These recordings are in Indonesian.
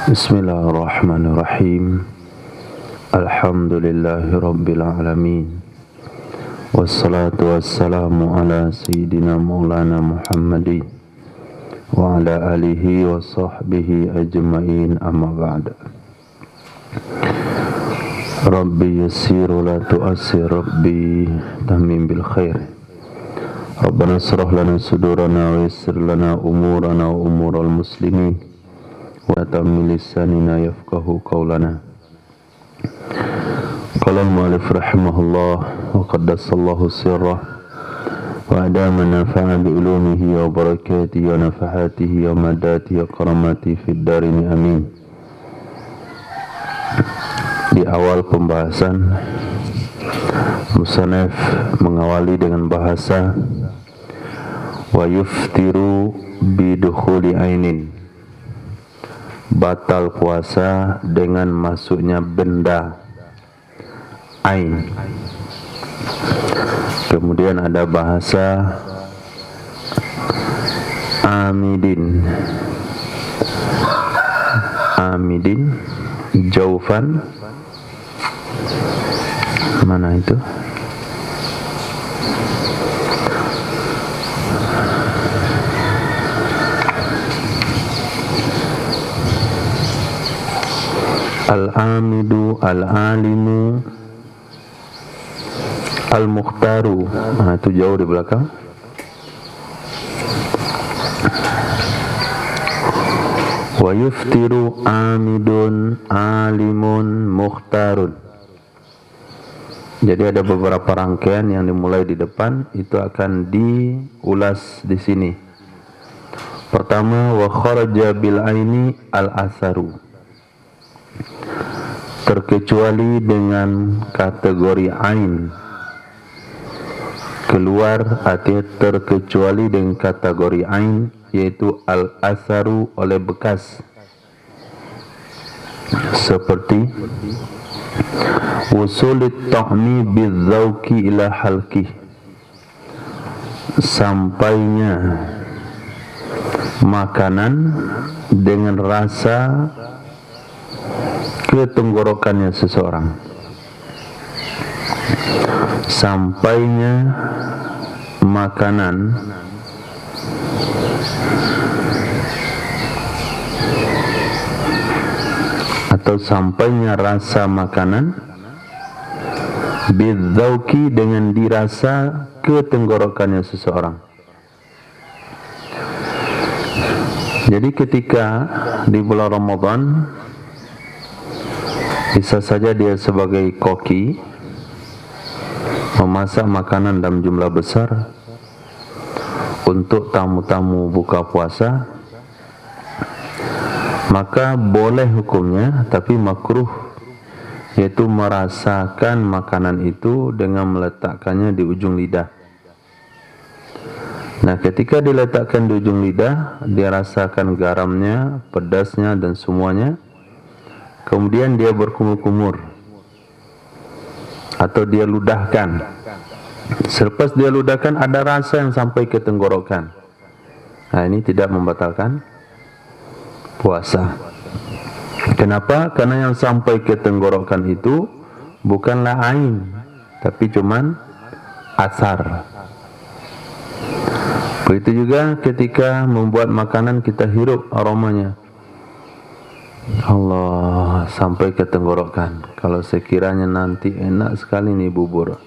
Bismillahirrahmanirrahim. Alhamdulillahi rabbil alamin. Wassalatu wassalamu ala sayyidina maulana Muhammadin wa ala alihi wa sahbihi ajma'in, amma ba'd. Rabbi yassir wa la tu'assir, Rabbi tamim bil khair. Rabbana israh lana sudurana wa yassir lana umurana wa umural muslimin wa tamim lisanina yafqahu qawlana. Qala al-mu'allif rahimahullah wa qaddasallahu sirrah wa adama nafa'a bi ulumihi wa barakatihi wa nafahatihi wa madatihi wa karamatihi fid darini amin. Di awal pembahasan, musannaf mengawali dengan bahasa wa yuftiru bidukhuli ainin, batal puasa dengan masuknya benda ain. Kemudian ada bahasa amidin, jaufan, mana itu? Al-amidu, al-alimu, al-mukhtaru. Nah, itu jauh di belakang. Wa yuftiru amidun, alimun, mukhtarun. Jadi ada beberapa rangkaian yang dimulai di depan, itu akan diulas di sini. Pertama, wa kharaja bil aini al-asaru, terkecuali dengan kategori ain, keluar artinya terkecuali dengan kategori ain, yaitu al-asaru, oleh bekas, seperti wusulit ta'mi bidzauqi ila halqi, sampainya makanan dengan rasa ke tenggorokannya seseorang, sampainya makanan atau sampainya rasa makanan bidzauqi, dengan dirasa ke tenggorokannya seseorang. Jadi ketika di bulan Ramadan, bisa saja dia sebagai koki memasak makanan dalam jumlah besar untuk tamu-tamu buka puasa, maka boleh hukumnya, tapi makruh, yaitu merasakan makanan itu dengan meletakkannya di ujung lidah. Nah, ketika diletakkan di ujung lidah, dia rasakan garamnya, pedasnya, dan semuanya. Kemudian dia berkumur-kumur atau dia ludahkan. Selepas dia ludahkan, ada rasa yang sampai ke tenggorokan. Nah, ini tidak membatalkan puasa. Kenapa? Karena yang sampai ke tenggorokan itu bukanlah ain, tapi cuman asar. Begitu juga ketika membuat makanan, kita hirup aromanya, Allah, sampai ke tenggorokan. Kalau sekiranya nanti enak sekali nih bubur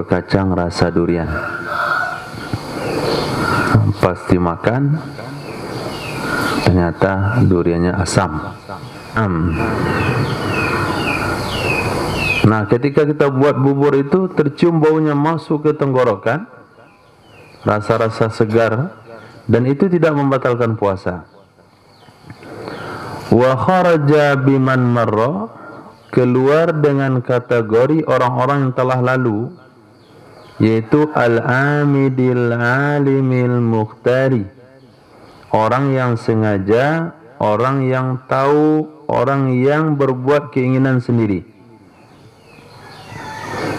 kacang rasa durian, pasti makan, ternyata duriannya asam. Nah, ketika kita buat bubur itu, tercium baunya masuk ke tenggorokan, rasa-rasa segar, dan itu tidak membatalkan puasa. Wa kharaja biman marra, keluar dengan kategori orang-orang yang telah lalu, yaitu al-amidil alimil mukhtari, orang yang sengaja, orang yang tahu, orang yang berbuat keinginan sendiri.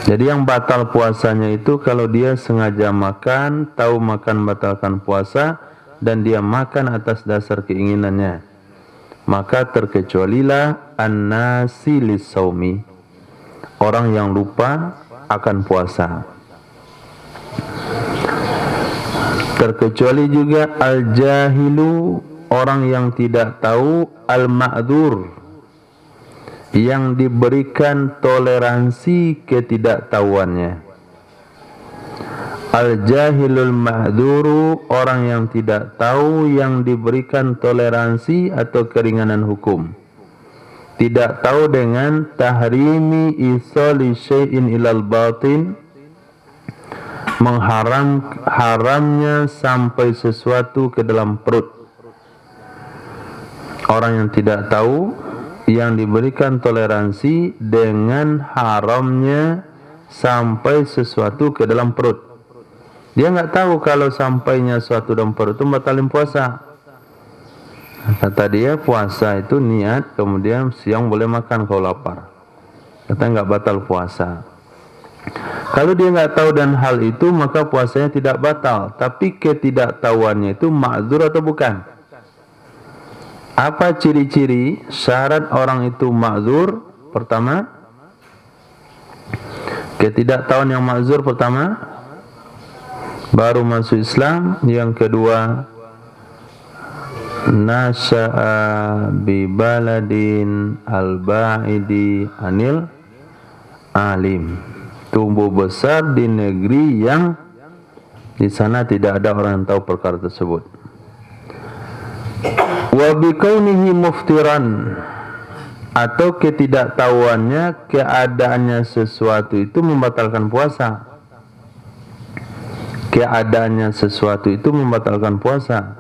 Jadi yang batal puasanya itu kalau dia sengaja makan, tahu makan batalkan puasa, dan dia makan atas dasar keinginannya, maka terkecualilah an-nasi lis-saumi, orang yang lupa akan puasa. Terkecuali juga al-jahilu, orang yang tidak tahu, al-ma'dzur, yang diberikan toleransi ketidaktahuannya. Al-jahilul ma'dzuru, orang yang tidak tahu yang diberikan toleransi atau keringanan hukum. Tidak tahu dengan tahrimi isali syai'in ilal batin, haramnya sampai sesuatu ke dalam perut. Orang yang tidak tahu yang diberikan toleransi dengan haramnya sampai sesuatu ke dalam perut. Dia nggak tahu kalau sampainya suatu dalam perut itu batalin puasa. Kata dia puasa itu niat, kemudian siang boleh makan kalau lapar. Kata nggak batal puasa. Kalau dia nggak tahu dan hal itu, maka puasanya tidak batal. Tapi ketidaktahuannya itu ma'dzur atau bukan? Apa ciri-ciri syarat orang itu ma'dzur? Pertama, ketidaktahuan yang ma'dzur pertama, baru masuk Islam. Yang kedua, nasya'a bi baladin al-ba'idi anil alim, tumbuh besar di negeri yang di sana tidak ada orang yang tahu perkara tersebut. Wa bikaunihi muftiran, atau ketidaktahuannya, keadaannya sesuatu itu membatalkan puasa. Keadaannya sesuatu itu membatalkan puasa.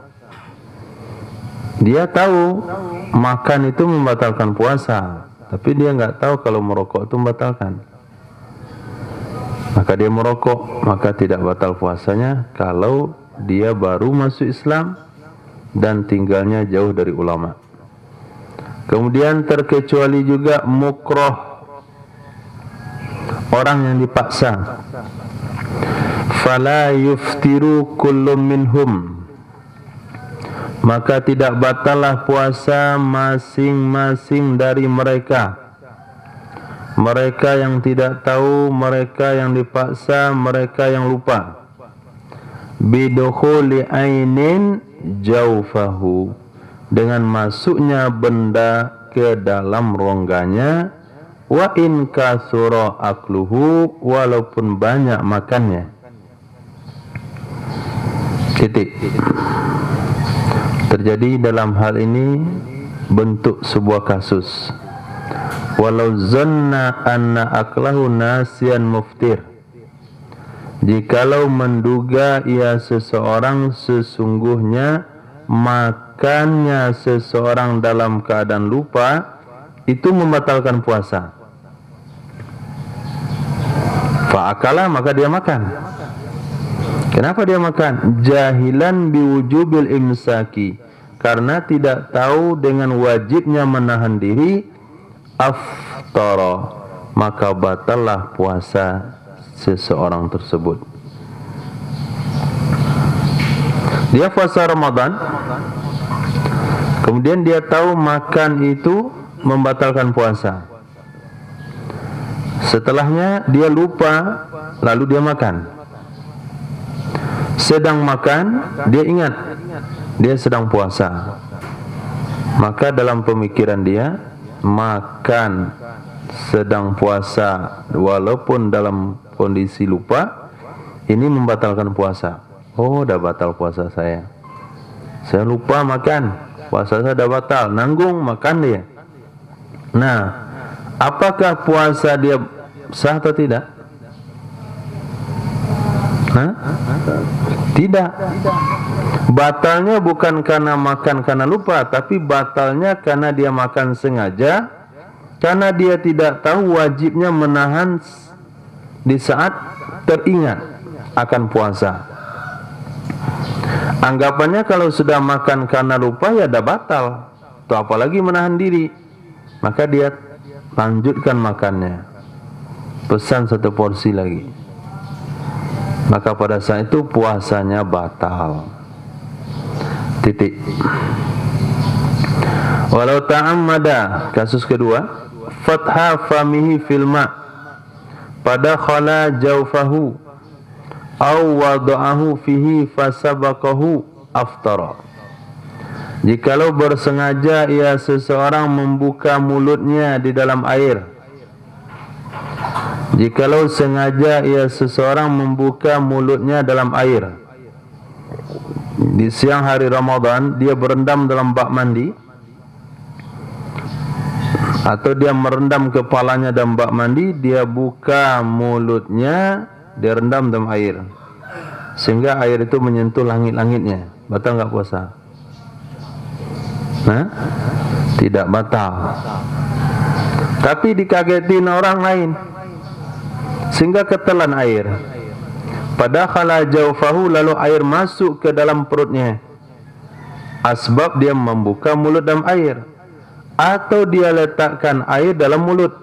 Dia tahu makan itu membatalkan puasa, tapi dia nggak tahu kalau merokok itu membatalkan. Maka dia merokok, maka tidak batal puasanya kalau dia baru masuk Islam dan tinggalnya jauh dari ulama. Kemudian terkecuali juga mukroh, orang yang dipaksa. Fala yuftiru kullu minhum, maka tidak batallah puasa masing-masing dari mereka. Mereka yang tidak tahu, mereka yang dipaksa, mereka yang lupa. Bidukhuli ainin jaufahu, dengan masuknya benda ke dalam rongganya. Wa in kathura akluhu, walaupun banyak makannya. Titik. Terjadi dalam hal ini bentuk sebuah kasus. Walau zanna anna aklahu nasian muftir, jikalau menduga ia seseorang sesungguhnya makannya seseorang dalam keadaan lupa, itu membatalkan puasa. Fa'akala, maka dia makan. Kenapa dia makan? Jahilan biwujubil imsaki, karena tidak tahu dengan wajibnya menahan diri. Aftara, maka batallah puasa seseorang tersebut. Dia puasa Ramadan, kemudian dia tahu makan itu membatalkan puasa. Setelahnya dia lupa, lalu dia makan. Sedang makan, dia ingat dia sedang puasa. Maka dalam pemikiran dia, makan sedang puasa walaupun dalam kondisi lupa, ini membatalkan puasa. Oh, dah batal puasa saya. Saya lupa makan, puasa saya dah batal. Nanggung makan dia. Nah, apakah puasa dia sah atau tidak? Hah? Tidak. Batalnya bukan karena makan karena lupa, tapi batalnya karena dia makan sengaja, karena dia tidak tahu wajibnya menahan di saat teringat akan puasa. Anggapannya kalau sudah makan karena lupa ya dah batal, tuh apalagi menahan diri. Maka dia lanjutkan makannya. pesan satu porsi lagi, maka pada saat itu puasanya batal. Titik. Walau ta'ammada, kasus kedua, fatha famihi fil ma' pada khala jawfahu aw wada'ahu fihi fasabaqahu aftara. Jikalau bersengaja ia seseorang membuka mulutnya di dalam air, jikalau sengaja ia seseorang membuka mulutnya dalam air di siang hari Ramadan, dia berendam dalam bak mandi, atau dia merendam kepalanya dalam bak mandi, dia buka mulutnya, dia rendam dalam air sehingga air itu menyentuh langit-langitnya, batal enggak puasa? Nah, tidak batal. Tapi dikagetin orang lain sehingga ketelan air. Pada khala jawfahu, lalu air masuk ke dalam perutnya. Asbab dia membuka mulut dalam air, atau dia letakkan air dalam mulut.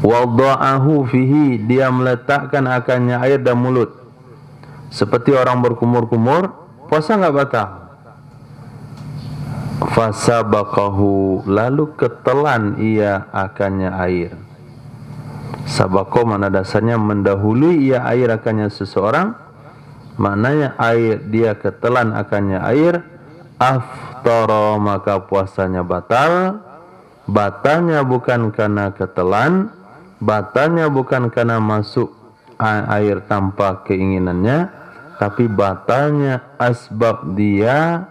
Wada'ahu fihi, dia meletakkan akannya air dalam mulut. Seperti orang berkumur-kumur, puasa enggak batal. Fasabaqahu, lalu ketelan ia akannya air. Sabaqo mana dasarnya mendahului ia air akannya seseorang, maknanya air dia ketelan akannya air. Aftara, maka puasanya batal. Batalnya bukan karena ketelan, batalnya bukan karena masuk air tanpa keinginannya, tapi batalnya asbab dia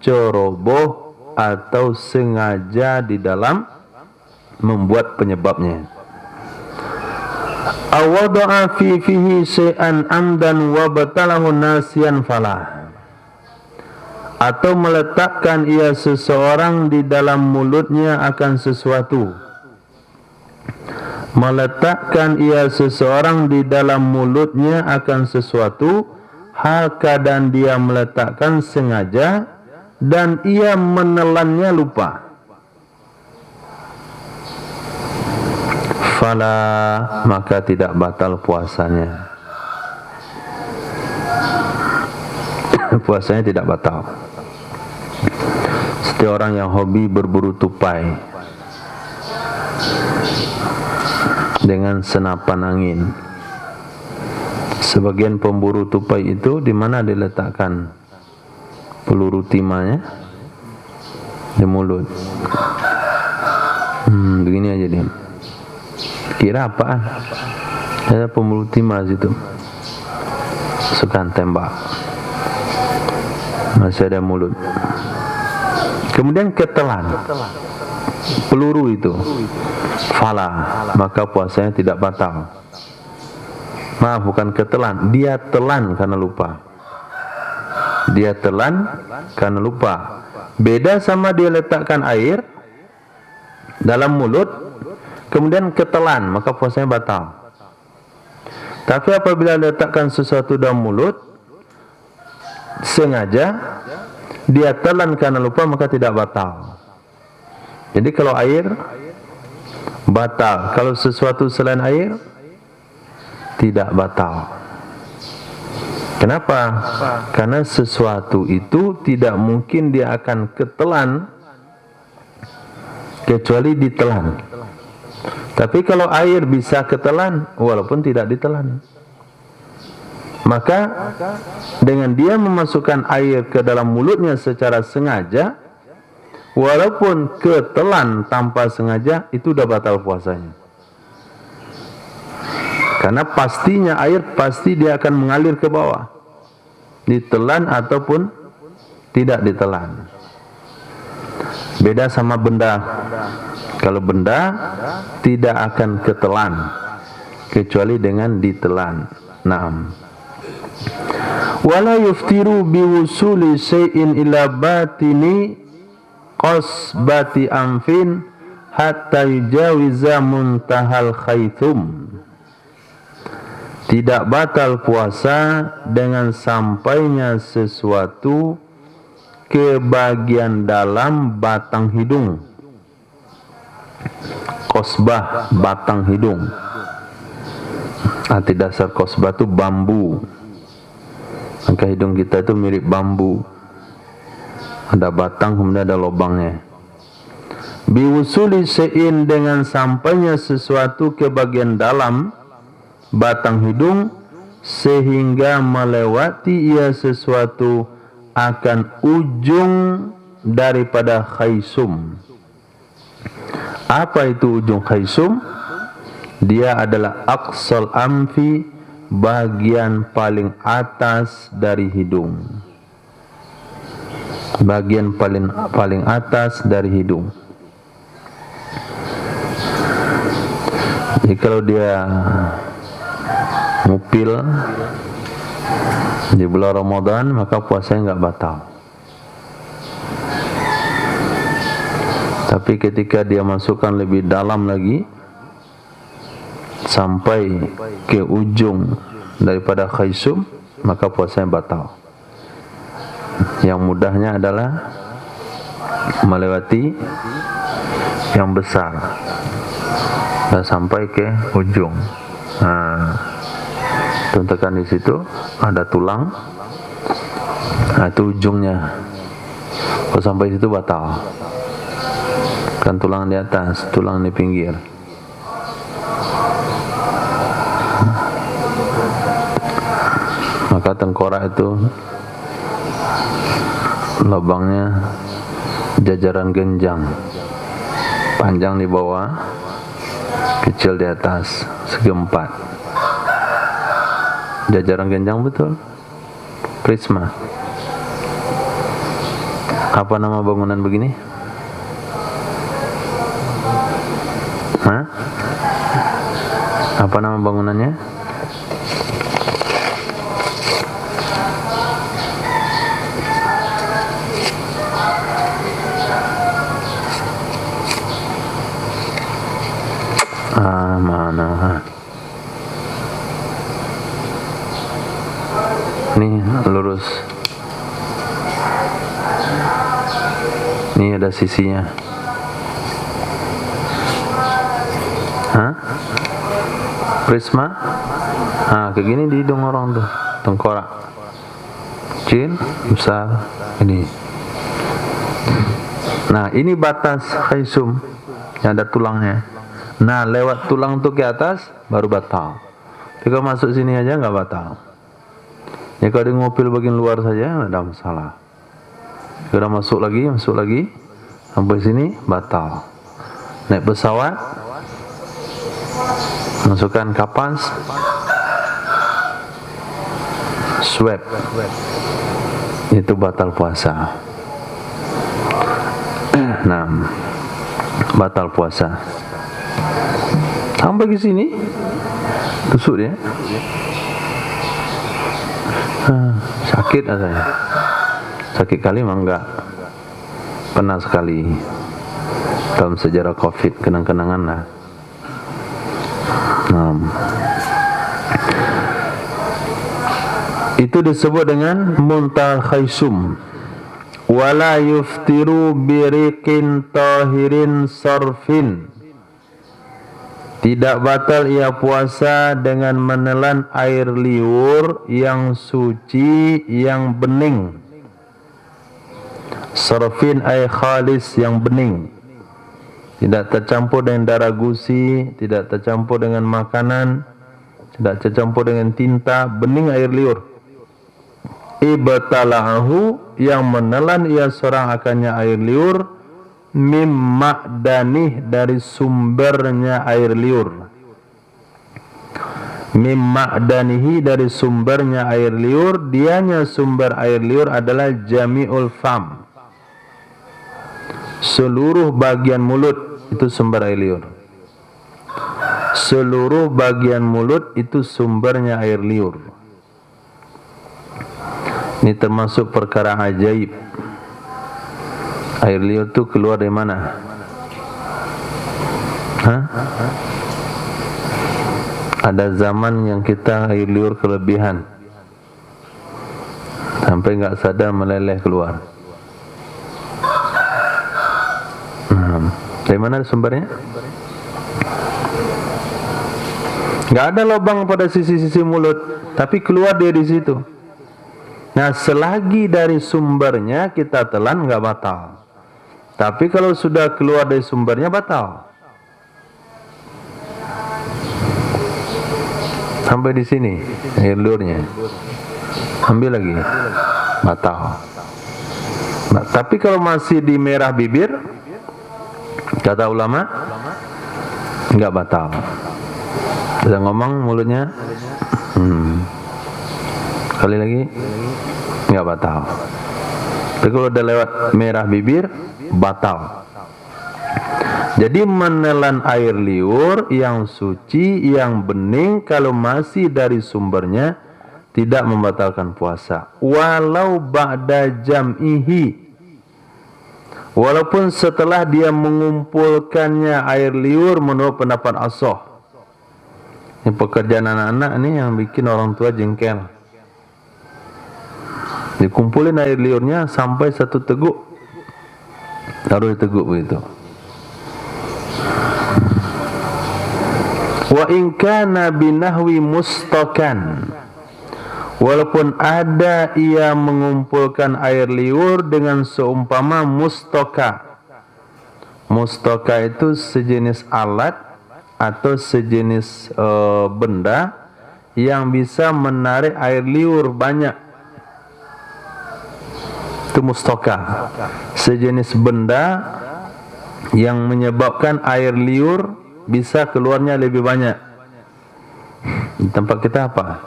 ceroboh atau sengaja di dalam membuat penyebabnya. Awada'a fi fihi syai'an amdan wa batalahu nasiyan falah, atau meletakkan ia seseorang di dalam mulutnya akan sesuatu, meletakkan ia seseorang di dalam mulutnya akan sesuatu, hal keadaan dia meletakkan sengaja dan ia menelannya lupa, fala, maka tidak batal puasanya. Puasanya tidak batal. Seperti orang yang hobi berburu tupai dengan senapan angin. Sebagian pemburu tupai itu di mana diletakkan peluru timahnya? Di mulut. Begini aja dia. Kira apaan? Ada pemburu timah situ. Suka tembak. Masih ada mulut. Kemudian ketelan peluru itu, fala, maka puasanya tidak batal. Maaf, bukan ketelan, dia telan karena lupa. Dia telan karena lupa. Beda sama dia letakkan air dalam mulut kemudian ketelan, maka puasanya batal. Tapi apabila letakkan sesuatu dalam mulut sengaja, dia telan karena lupa, maka tidak batal. Jadi kalau air batal, kalau sesuatu selain air tidak batal. Kenapa? Karena sesuatu itu tidak mungkin dia akan ketelan kecuali ditelan. Tapi kalau air bisa ketelan walaupun tidak ditelan, maka dengan dia memasukkan air ke dalam mulutnya secara sengaja, walaupun ketelan tanpa sengaja, itu sudah batal puasanya. Karena pastinya air pasti dia akan mengalir ke bawah, ditelan ataupun tidak ditelan. Beda sama benda. Kalau benda tidak akan ketelan kecuali dengan ditelan. Naam. Wala yuftiru biwusuli syai'in ila batini qasbati anfin hatta yujawiza muntahal khaythum. Tidak batal puasa dengan sampainya sesuatu ke bagian dalam batang hidung. kosbah, batang hidung. Arti dasar kosbah itu bambu. Maka hidung kita itu mirip bambu. Ada batang, kemudian ada lubangnya. Biwusuli sein, dengan sampainya sesuatu ke bagian dalam batang hidung, sehingga melewati ia sesuatu akan ujung daripada khaysum. Apa itu ujung khaysum? Dia adalah aqsal amfi, bagian paling atas dari hidung. Bagian paling atas dari hidung. Jadi kalau dia ngupil di bulan Ramadan, maka puasanya enggak batal. Tapi ketika dia masukkan lebih dalam lagi sampai ke ujung daripada khaysum, maka puasanya batal. Yang mudahnya adalah melewati yang besar dan sampai ke ujung. Tekan di situ ada tulang. Nah, itu ujungnya. Kalau sampai situ batal. Kan tulang di atas, tulang di pinggir. Maka tengkorak itu lubangnya jajaran genjang, panjang di bawah, kecil di atas, segi empat. Jajaran genjang betul, prisma. Apa nama bangunan begini? Apa nama bangunannya? Mana? Ini lurus. Ini ada sisinya. Prisma. Kayak gini di hidung orang tuh, tengkorak. Kecil, besar, ini. Nah, ini batas khaysum yang ada tulangnya. Nah, lewat tulang tuh ke atas baru batal. Tapi kalau masuk sini aja nggak batal. Ya kalau dia ngupil bagian luar saja nggak ada masalah. Kalau masuk lagi sampai sini batal. Naik pesawat, masukkan kapas, swab, itu batal puasa. Nah, batal puasa. Sampai ke sini tusuk dia. Sakit rasanya. Sakit kali mah enggak. Pernah sekali dalam sejarah Covid, kenang-kenangan lah. Itu disebut dengan muntahal khaysum. Wala yuftiru biriqin tahirin sarfin. Tidak batal ia puasa dengan menelan air liur yang suci, yang bening. Sarfin ay khalis, yang bening. Tidak tercampur dengan darah gusi, tidak tercampur dengan makanan, tidak tercampur dengan tinta, bening air liur. Ibtala'ahu, yang menelan ia seorang akannya air liur, mim ma'danih, dari sumbernya air liur. Mim ma'danihi, dari sumbernya air liur. Dianya sumber air liur adalah jami'ul fam, seluruh bagian mulut itu sumber air liur. Seluruh bagian mulut itu sumbernya air liur. Ini termasuk perkara ajaib. Air liur itu keluar dari mana? Ada zaman yang kita air liur kelebihan, sampai nggak sadar meleleh keluar. Dari mana sumbernya? Nggak ada lubang pada sisi-sisi mulut, tapi keluar dia di situ. Nah, selagi dari sumbernya kita telan nggak batal. Tapi kalau sudah keluar dari sumbernya batal. Sampai di sini air liurnya. Ambil lagi, batal. Nah, tapi kalau masih di merah bibir, kata ulama, nggak batal. Sudah ngomong mulutnya, kali lagi, nggak batal. Tapi kalau udah lewat merah bibir, batal. Jadi menelan air liur yang suci, yang bening, kalau masih dari sumbernya, tidak membatalkan puasa. Walau ba'da jam'ihi, walaupun setelah dia mengumpulkannya air liur menurut pendapat ashah. Ini pekerjaan anak-anak nih yang bikin orang tua jengkel. Dikumpulin air liurnya sampai 1 teguk, taruh diteguk begitu. Wa in kana binahwi mustakan, walaupun ada ia mengumpulkan air liur dengan seumpama mustaka. Mustaka itu sejenis alat atau sejenis benda yang bisa menarik air liur banyak. Itu mustaka, sejenis benda yang menyebabkan air liur bisa keluarnya lebih banyak. Di tempat kita apa?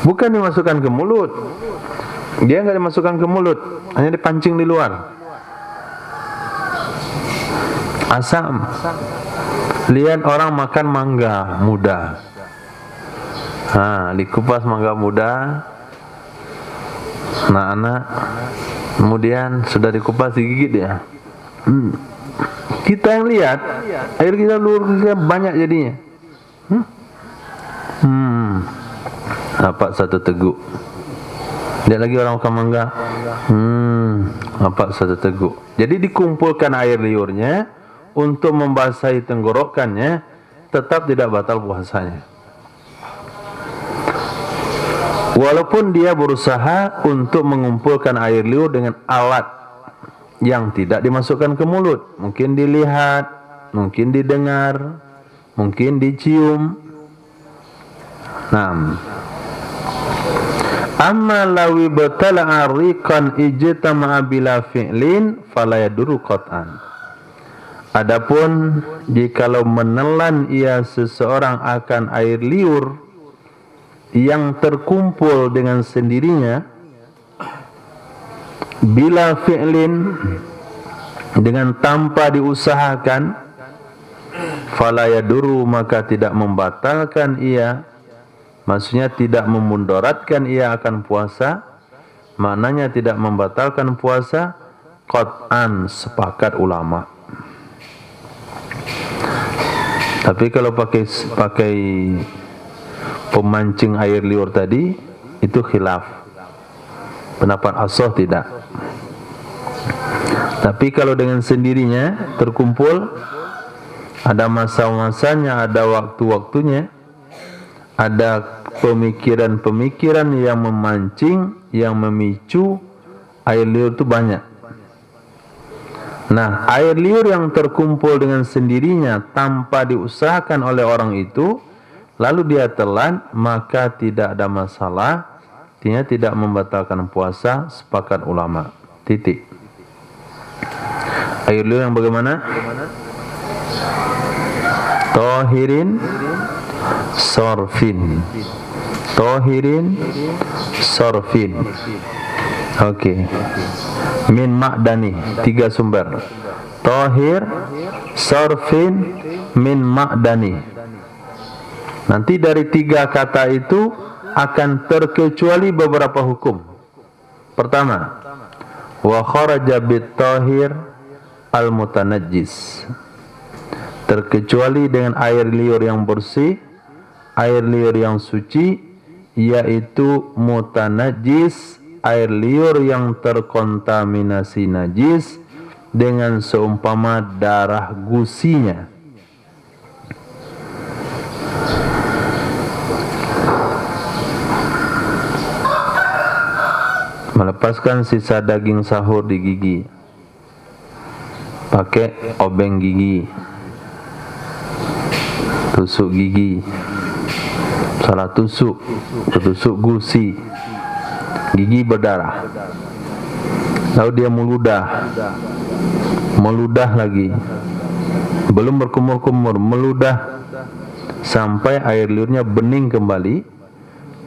Bukan dimasukkan ke mulut. Dia nggak dimasukkan ke mulut, hanya dipancing di luar. Asam. Lihat orang makan mangga muda. Dikupas mangga muda. Anak-anak, kemudian sudah dikupas digigit ya. Kita yang lihat, air kita luar banyak jadinya. Apa 1 teguk. Lihat lagi orang makan mangga. Apa 1 teguk. Jadi dikumpulkan air liurnya untuk membasahi tenggorokannya, tetap tidak batal puasanya. Walaupun dia berusaha untuk mengumpulkan air liur dengan alat yang tidak dimasukkan ke mulut, mungkin dilihat, mungkin didengar, mungkin dicium. Amma lawi batala ariqan ijtama'a bila fi'lin fala yadurru qat'an. Adapun jikalau menelan ia seseorang akan air liur yang terkumpul dengan sendirinya, bila fi'lin, dengan tanpa diusahakan, fala yadurru, maka tidak membatalkan ia, maksudnya tidak memundaratkan ia akan puasa, maknanya tidak membatalkan puasa, qat'an, sepakat ulama. Tapi kalau pakai pemancing air liur tadi, itu khilaf. Pendapat ashah tidak. Tapi kalau dengan sendirinya terkumpul, ada masa-masanya, ada waktu-waktunya, ada pemikiran-pemikiran yang memancing, yang memicu air liur itu banyak. Nah, air liur yang terkumpul dengan sendirinya tanpa diusahakan oleh orang itu, lalu dia telan, maka tidak ada masalah, artinya tidak membatalkan puasa, sepakat ulama. Titik. Air liur yang bagaimana? Tahirin sorfin. Tahirin sorfin. Oke. Min ma'dani, 3 sumber. Tahir, sorfin, min ma'dani. Nanti dari 3 kata itu akan terkecuali beberapa hukum. Pertama, wa kharaja bit tahir al mutanajjis. Terkecuali dengan air liur yang bersih, air liur yang suci, yaitu mutanajjis, air liur yang terkontaminasi najis dengan seumpama darah gusinya. Melepaskan sisa daging sahur di gigi, pakai obeng gigi, tusuk gigi, salah tusuk, tusuk gusi, gigi berdarah, lalu dia meludah lagi, belum berkumur-kumur, meludah sampai air liurnya bening kembali.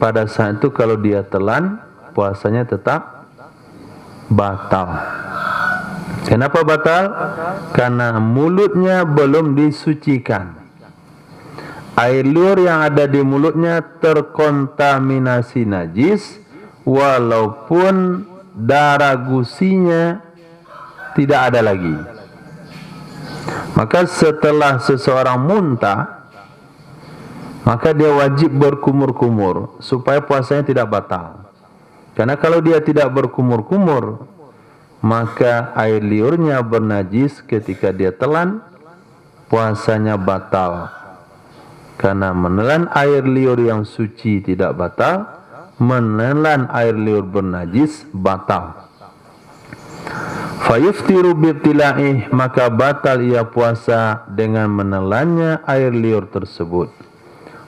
Pada saat itu kalau dia telan, puasanya tetap batal. Kenapa batal? Karena mulutnya belum disucikan. Air liur yang ada di mulutnya terkontaminasi najis, walaupun darah gusinya tidak ada lagi. Maka setelah seseorang muntah, maka dia wajib berkumur-kumur supaya puasanya tidak batal. Karena kalau dia tidak berkumur-kumur, maka air liurnya bernajis ketika dia telan, puasanya batal. Karena menelan air liur yang suci tidak batal, menelan air liur bernajis batal. Fayuftiru bibtila'ih, maka batal ia puasa dengan menelannya air liur tersebut.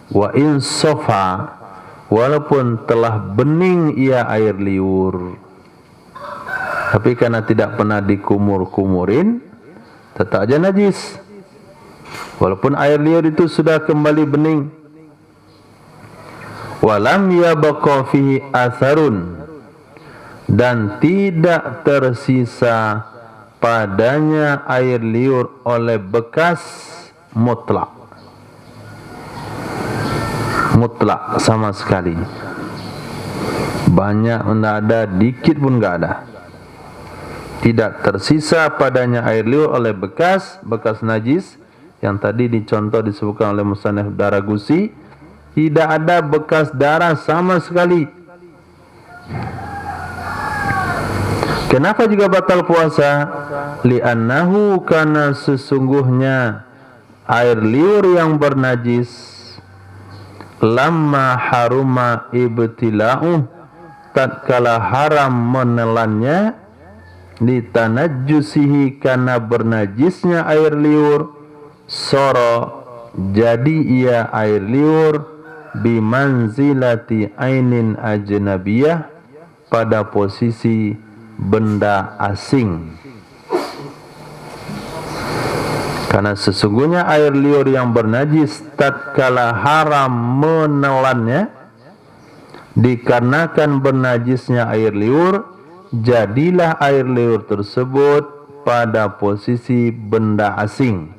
Wa in sofa, walaupun telah bening ia air liur, tapi karena tidak pernah dikumur-kumurin, tetap aja najis. Walaupun air liur itu sudah kembali bening. Walam yabqa fihi atharun, dan tidak tersisa padanya air liur oleh bekas mutlak. Mutlak sama sekali, banyak tidak ada, dikit pun tidak ada. Tidak tersisa padanya air liur oleh bekas najis. Yang tadi dicontoh disebutkan oleh musannif darah gusi, tidak ada bekas darah sama sekali. Kenapa juga batal puasa? Li'annahu, karena sesungguhnya air liur yang bernajis, lamma haruma ibtila'uh, tatkala haram menelannya, litanajjusihi, karena bernajisnya air liur, soro, jadi ia air liur, bimanzilati ainin ajnabiyah, pada posisi benda asing. Karena sesungguhnya air liur yang bernajis tatkala haram menelannya, dikarenakan bernajisnya air liur, jadilah air liur tersebut pada posisi benda asing.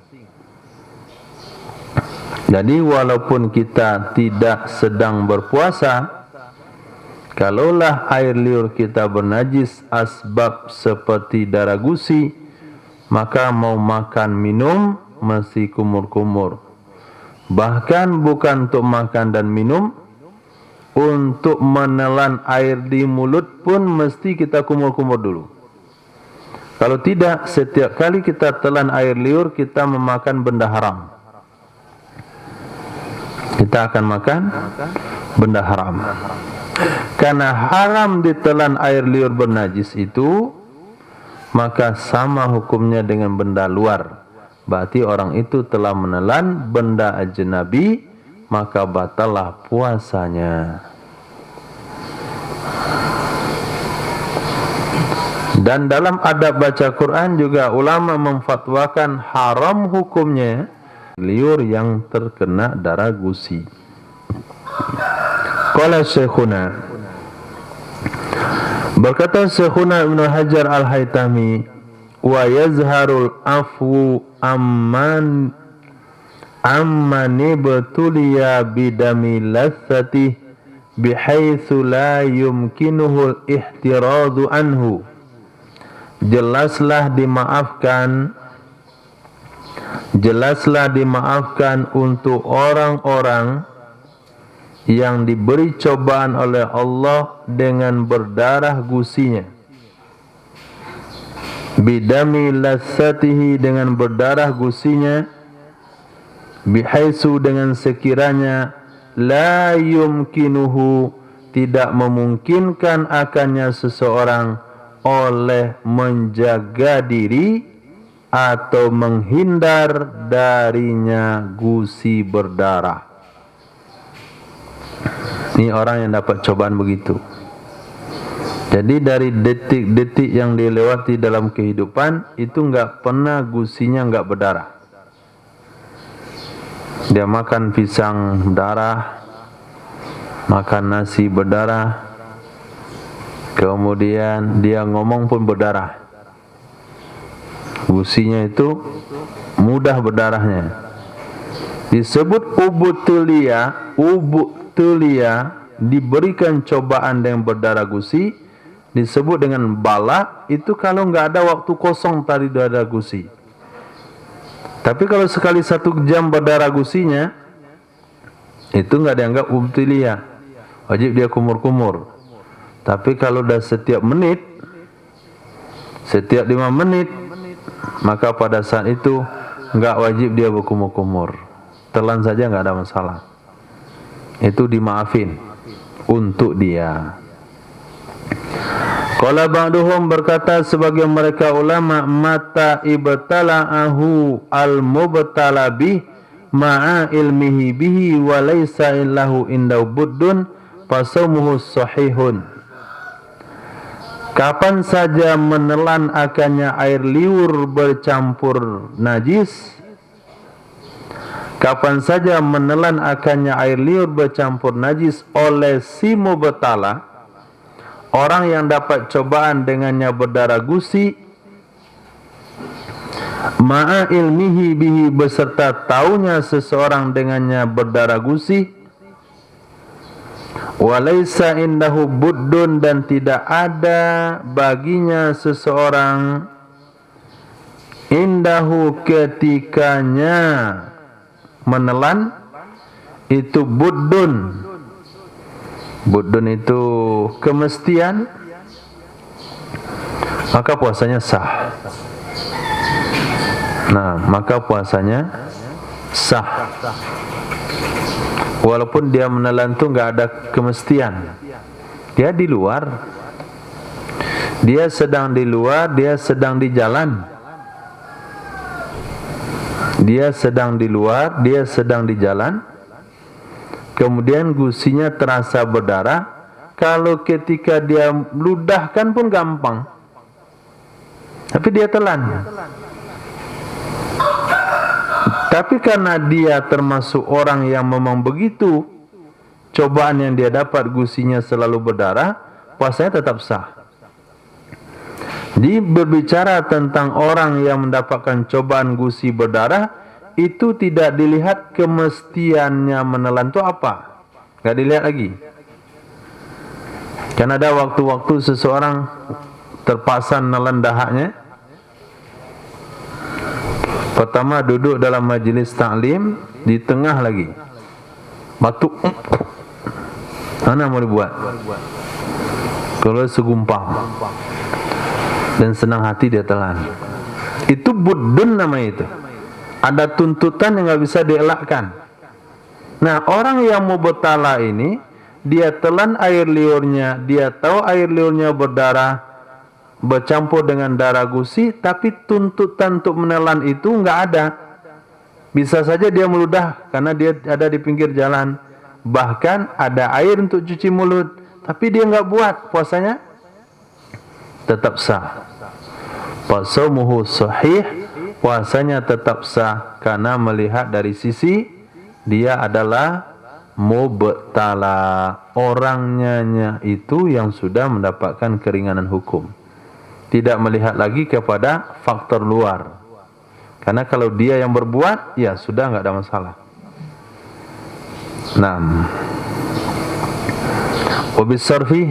Jadi walaupun kita tidak sedang berpuasa, kalaulah air liur kita bernajis asbab seperti darah gusi, maka mau makan minum mesti kumur-kumur. Bahkan bukan untuk makan dan minum, untuk menelan air di mulut pun mesti kita kumur-kumur dulu. Kalau tidak, setiap kali kita telan air liur, kita memakan benda haram. Kita akan makan benda haram. Karena haram ditelan air liur bernajis itu, maka sama hukumnya dengan benda luar. Berarti orang itu telah menelan benda ajnabi, maka batallah puasanya. Dan dalam adab baca Quran juga ulama memfatwakan haram hukumnya liur yang terkena darah gusi. Qala Syekhuna, berkata Syekhuna Ibnu Hajar Al-Haytami, wa yazharul afwu amman ibtuliya bidami lathati bihaitsu la yumkinuhu al-ihtiradu anhu. Jelaslah dimaafkan untuk orang-orang yang diberi cobaan oleh Allah dengan berdarah gusinya, bidami lassatihi dengan berdarah gusinya, bihaisu dengan sekiranya la yumkinuhu tidak memungkinkan akannya seseorang oleh menjaga diri atau menghindar darinya gusi berdarah. Ini orang yang dapat cobaan begitu. Jadi dari detik-detik yang dilewati dalam kehidupan itu enggak pernah gusinya enggak berdarah. Dia makan pisang berdarah, makan nasi berdarah, kemudian dia ngomong pun berdarah. Gusinya itu mudah berdarahnya. Disebut ubutulia, diberikan cobaan dengan berdarah gusi, disebut dengan bala. Itu kalau enggak ada waktu kosong tadi darah gusi. Tapi kalau sekali 1 jam berdarah gusinya, itu enggak dianggap ubtilia, wajib dia kumur-kumur. Tapi kalau dah setiap menit, setiap 5 menit, maka pada saat itu enggak wajib dia berkumur-kumur. Telan saja enggak ada masalah. Itu dimaafin untuk dia. Qala ba'duhum, berkata sebagian mereka ulama, mata ibtala'ahu al-mubtala bih ma'a ilmihi bihi wa laysa illahu indahu buddun fasawmuhu sahihun. Kapan saja menelan akannya air liur bercampur najis, kapan saja menelan akannya air liur bercampur najis oleh si mubtala, orang yang dapat cobaan dengannya berdarah gusi, ma'a ilmihi bihi beserta taunya seseorang dengannya berdarah gusi, walaysa indahu buddun dan tidak ada baginya seseorang, indahu ketikanya menelan itu buddun. Buddun itu kemestian, maka puasanya sah. Nah, maka puasanya sah. Walaupun dia menelan itu enggak ada kemestian. Dia di luar. Dia sedang di luar, dia sedang di jalan. Dia sedang di luar, dia sedang di jalan. Kemudian gusinya terasa berdarah. Kalau ketika dia ludahkan pun gampang, tapi dia telan. Tapi karena dia termasuk orang yang memang begitu, cobaan yang dia dapat gusinya selalu berdarah, puasanya tetap sah. Jadi berbicara tentang orang yang mendapatkan cobaan gusi berdarah, itu tidak dilihat kemestiannya menelan itu apa, enggak dilihat lagi. Kan ada waktu-waktu seseorang terpaksa menelan dahaknya. Pertama duduk dalam majlis taklim, di tengah lagi batuk, mana mau dibuat? Kalau segumpal dan senang hati dia telan, itu buddun namanya itu. Ada tuntutan yang enggak bisa dielakkan. Nah, orang yang mau bertala ini, dia telan air liurnya, dia tahu air liurnya berdarah, bercampur dengan darah gusi, tapi tuntutan untuk menelan itu enggak ada. Bisa saja dia meludah karena dia ada di pinggir jalan. Bahkan ada air untuk cuci mulut, tapi dia enggak buat, puasanya tetap sah. Fasawmuhu sahih, puasanya tetap sah karena melihat dari sisi dia adalah mubtala, orangnya itu yang sudah mendapatkan keringanan hukum. Tidak melihat lagi kepada faktor luar. Karena kalau dia yang berbuat, ya sudah enggak ada masalah. 6. Wabis sarfi,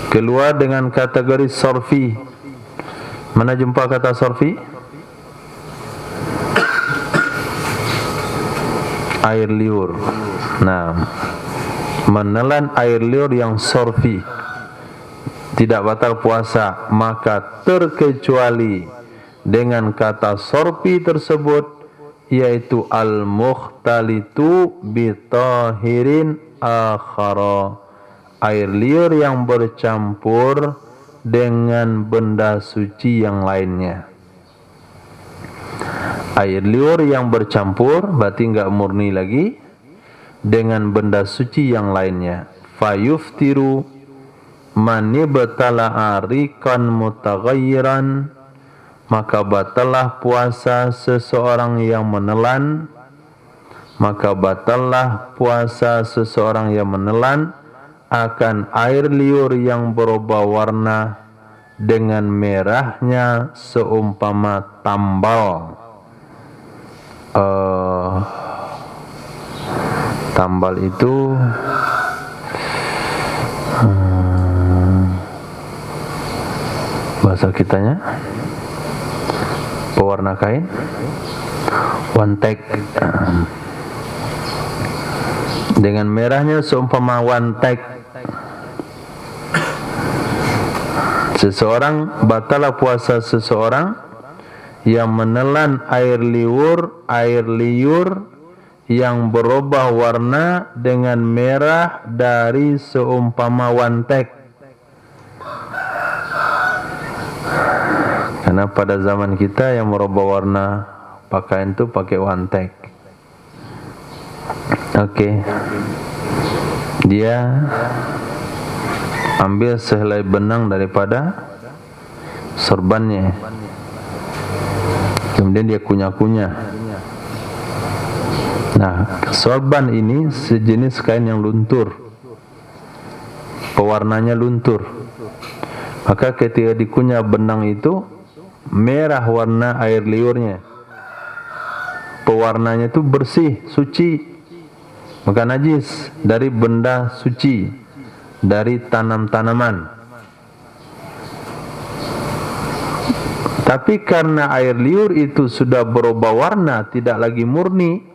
keluar dengan kategori sarfi. Mana jumpa kata sarfi? Air liur. Nah, menelan air liur yang sorfi tidak batal puasa, maka terkecuali dengan kata sorfi tersebut, yaitu al-mukhtalitu bitahirin akhara, air liur yang bercampur dengan benda suci yang lainnya. Air liur yang bercampur berarti enggak murni lagi dengan benda suci yang lainnya. Fayuftiru man ibtala'a riqan mutaghayyiran, maka batalah puasa seseorang yang menelan, maka batalah puasa seseorang yang menelan akan air liur yang berubah warna dengan merahnya seumpama tambal. Tambal itu bahasa kitanya pewarna kain, wantek, dengan merahnya seumpama wantek. Seseorang batalah puasa seseorang yang menelan air liur yang berubah warna dengan merah dari seumpama wantek. Karena pada zaman kita yang merubah warna pakaian itu pakai wantek. Oke. Dia ambil sehelai benang daripada sorbannya, kemudian dia kunyah-kunyah. Nah, sorban ini sejenis kain yang luntur, pewarnanya luntur. Maka ketika dikunyah benang itu, merah warna air liurnya, pewarnanya itu bersih, suci, bukan najis, dari benda suci, dari tanam-tanaman. Tapi karena air liur itu sudah berubah warna, tidak lagi murni,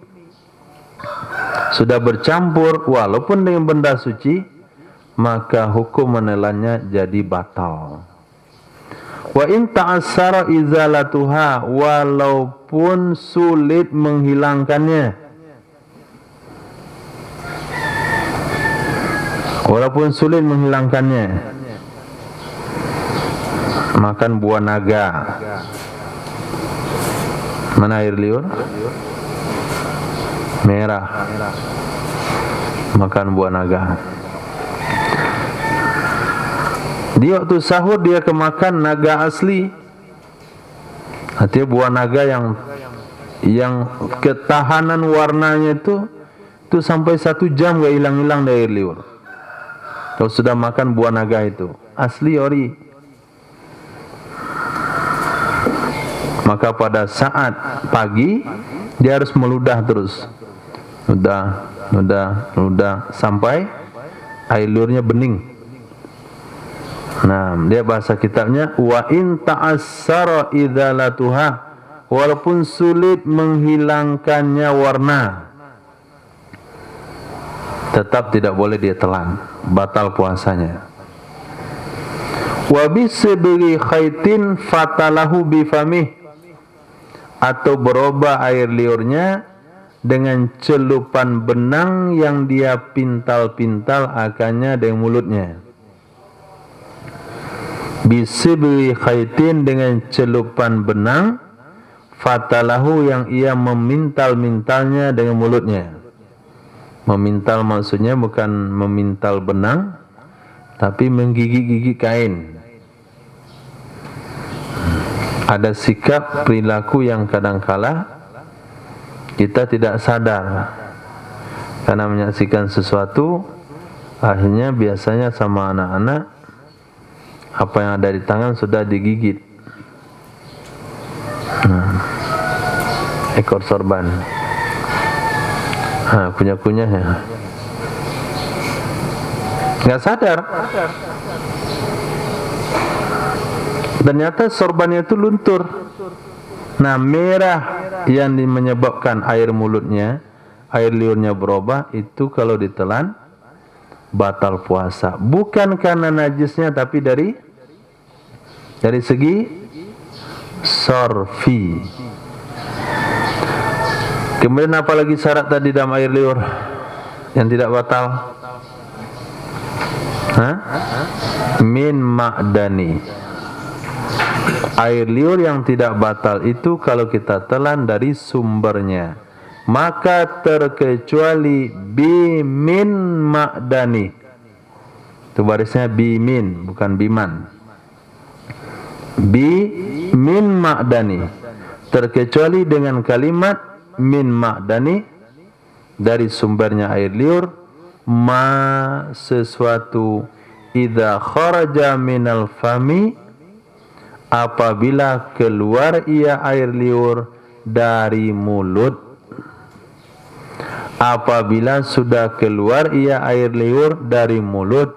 sudah bercampur walaupun dengan benda suci, maka hukum menelannya jadi batal. Wa in ta'assara izalatuha, walaupun sulit menghilangkannya, walaupun sulit menghilangkannya. Makan buah naga. Mana air liur? Merah. Makan buah naga. Dia waktu sahur dia kemakan naga asli. Artinya buah naga yang ketahanan warnanya itu sampai 1 jam gak hilang-hilang dari air liur. Kalau sudah makan buah naga itu asli ori, maka pada saat pagi dia harus meludah terus, ludah sampai air liurnya bening. Nah, dia bahasa kitabnya wa in ta'assara idzalatuha, walaupun sulit menghilangkannya warna, tetap tidak boleh dia telan, batal puasanya. Wa bisibri khaitin fatalahu bifamih, atau berubah air liurnya dengan celupan benang yang dia pintal-pintal akannya dengan mulutnya. Bisibri khaitin, dengan celupan benang, fatalahu yang ia memintal-mintalnya dengan mulutnya. Memintal maksudnya bukan memintal benang, tapi menggigit-gigit kain. Ada sikap perilaku yang kadangkala kita tidak sadar karena menyaksikan sesuatu, akhirnya biasanya sama anak-anak apa yang ada di tangan sudah digigit. Ekor sorban, kunyah-kunyahnya, nggak sadar. Ternyata sorbannya itu luntur. Nah, merah yang menyebabkan air mulutnya air liurnya berubah, itu kalau ditelan batal puasa. Bukan karena najisnya, tapi dari segi sorfi. Kemudian apa lagi syarat tadi dalam air liur yang tidak batal? Min ma'dani. Air liur yang tidak batal itu kalau kita telan dari sumbernya, maka terkecuali bimin ma'dani. Itu barisnya bimin, bukan biman. Bimin ma'dani, terkecuali dengan kalimat min ma'dani, dari sumbernya air liur, ma sesuatu idza kharaja minal fami, apabila keluar ia air liur dari mulut. Apabila sudah keluar ia air liur dari mulut,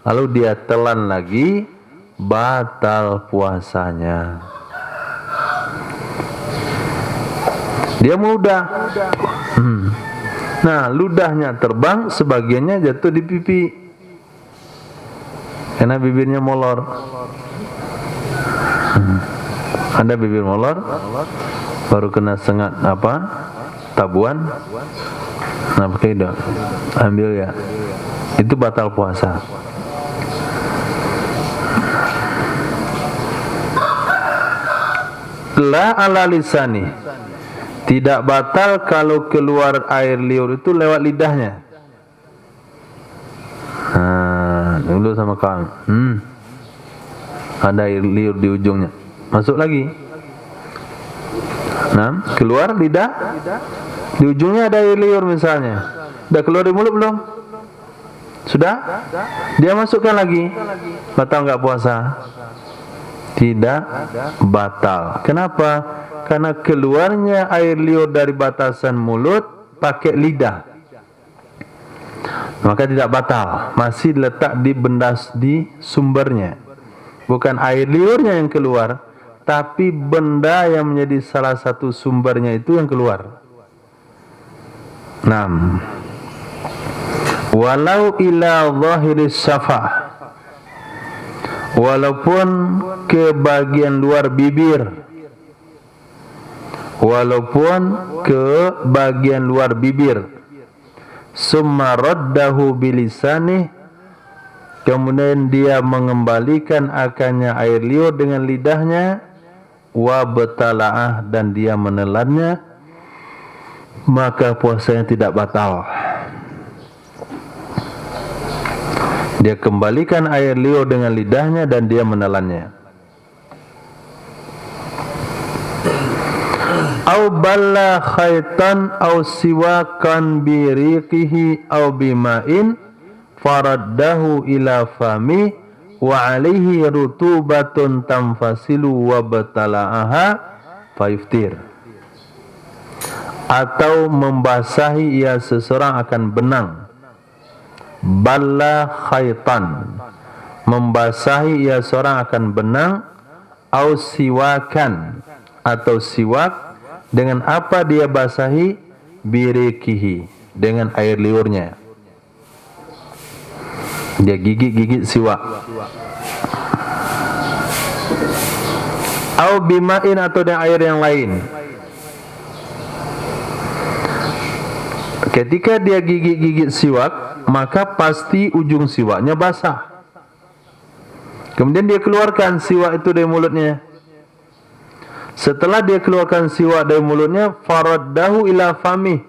lalu dia telan lagi, batal puasanya. Dia meludah. Nah, ludahnya terbang, sebagiannya jatuh di pipi karena bibirnya molor. Ada bibir molor, baru kena sengat tabuan. Nah, pakai itu ambil ya, itu batal puasa. La ala lisani, tidak batal kalau keluar air liur itu lewat lidahnya. Dulu sama kawan, ada air liur di ujungnya, masuk lagi. Nah, keluar lidah, di ujungnya ada air liur misalnya. Udah keluar di mulut belum? Sudah? Dia masukkan lagi. Batal nggak puasa? Tidak batal. Kenapa? Karena keluarnya air liur dari batasan mulut pakai lidah, maka tidak batal. Masih letak di di sumbernya. Bukan air liurnya yang keluar, tapi benda yang menjadi salah satu sumbernya itu yang keluar. 6. Walau ila zahiris syafah, walaupun ke bagian luar bibir, walaupun ke bagian luar bibir. Summa raddahu bilisanih, kemudian dia mengembalikan akannya air liur dengan lidahnya, wa batala'ah, dan dia menelannya, maka puasanya tidak batal. Dia kembalikan air liur dengan lidahnya dan dia menelannya. Au balla khaitan au siwakan biriqihi au bima'in faraddahu ila fami wa alaihi rutubatun tanfasilu wa batala'aha fayuftir. Atau membasahi ia seseorang akan benang. Balla khaitan, membasahi ia seorang akan benang. Au siwakan, atau siwak, dengan apa dia basahi? Biriqihi, dengan air liurnya. Dia gigit-gigit siwak. Au bima'in, atau dengan air yang lain. Ketika dia gigit-gigit siwak, maka pasti ujung siwaknya basah. Kemudian dia keluarkan siwak itu dari mulutnya. Setelah dia keluarkan siwak dari mulutnya, faraddahu ila fami,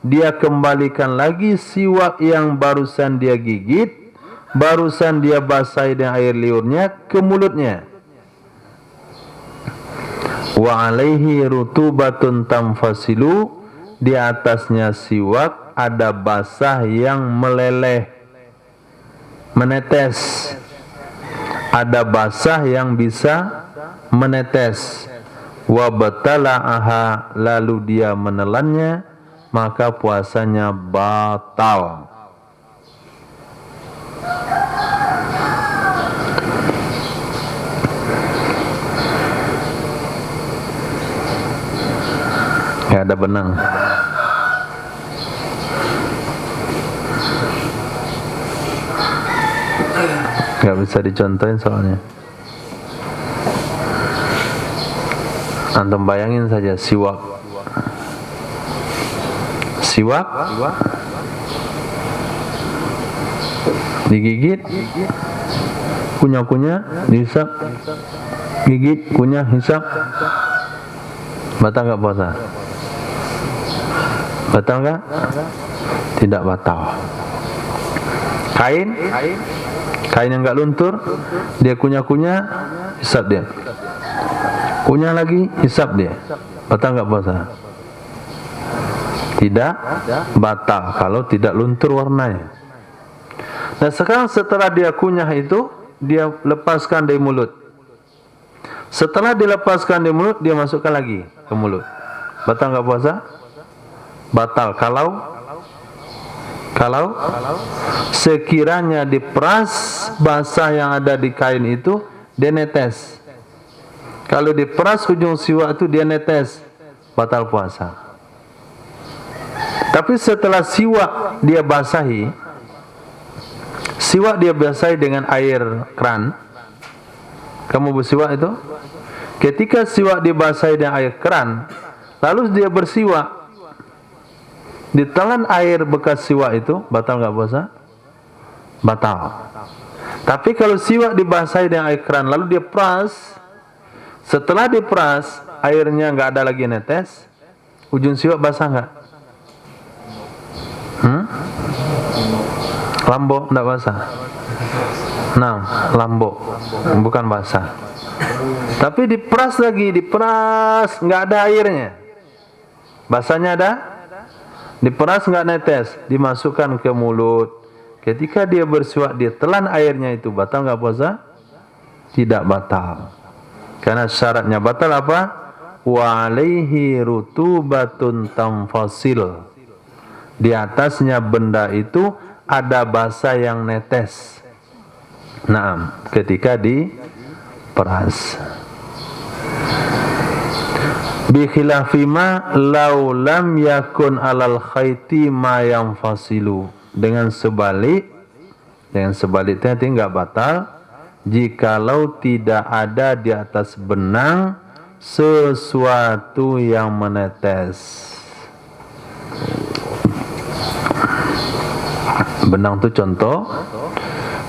dia kembalikan lagi siwak yang barusan dia gigit, barusan dia basahi dengan air liurnya, ke mulutnya. Wa alaihi rutubatun tanfasilu, di atasnya siwak ada basah yang meleleh, menetes. Ada basah yang bisa menetes. Wa batala'aha, lalu dia menelannya, maka puasanya batal. Ya, ada benang. Nggak bisa dicontohin soalnya. Antum bayangin saja siwak. Siwak digigit, kunyah-kunyah, dihisap, gigit, kunyah, hisap. Batal nggak puasa? Batal nggak? Tidak batal. Kain yang nggak luntur, dia kunyah-kunyah, hisap dia. Kunyah lagi, hisap dia. Batal nggak puasa? Tidak batal kalau tidak luntur warnanya. Nah sekarang setelah dia kunyah itu, dia lepaskan dari mulut. Setelah dilepaskan dari mulut, dia masukkan lagi ke mulut. Batal nggak puasa? Batal kalau sekiranya diperas basah yang ada di kain itu, dia netes. Kalau diperas ujung siwak itu dia netes, batal puasa. Tapi setelah siwak dia basahi dengan air keran. Kamu bersiwak itu? Ketika siwak dibasahi dengan air keran, lalu dia bersiwak, ditelan air bekas siwak itu, batal nggak puasa? Batal. Tapi kalau siwak dibasahi dengan air keran, lalu dia peras, setelah diperas airnya nggak ada lagi netes, ujung siwak basah nggak? Lambo nggak basah? Nah, lambo bukan basah. Tapi diperas lagi, nggak ada airnya. Basahnya ada? Diperas nggak netes, dimasukkan ke mulut. Ketika dia bersiwak, dia telan airnya itu, batal nggak puasa? Tidak batal. Karena syaratnya batal apa? Wa alaihi rutubatun tanfasil. Di atasnya benda itu ada basah yang netes. Naam, ketika diperas. Bi khilafi ma law lam yakun alal khayti ma yanfasilu. Dengan sebaliknya enggak batal jikalau tidak ada di atas benang sesuatu yang menetes. Benang itu contoh,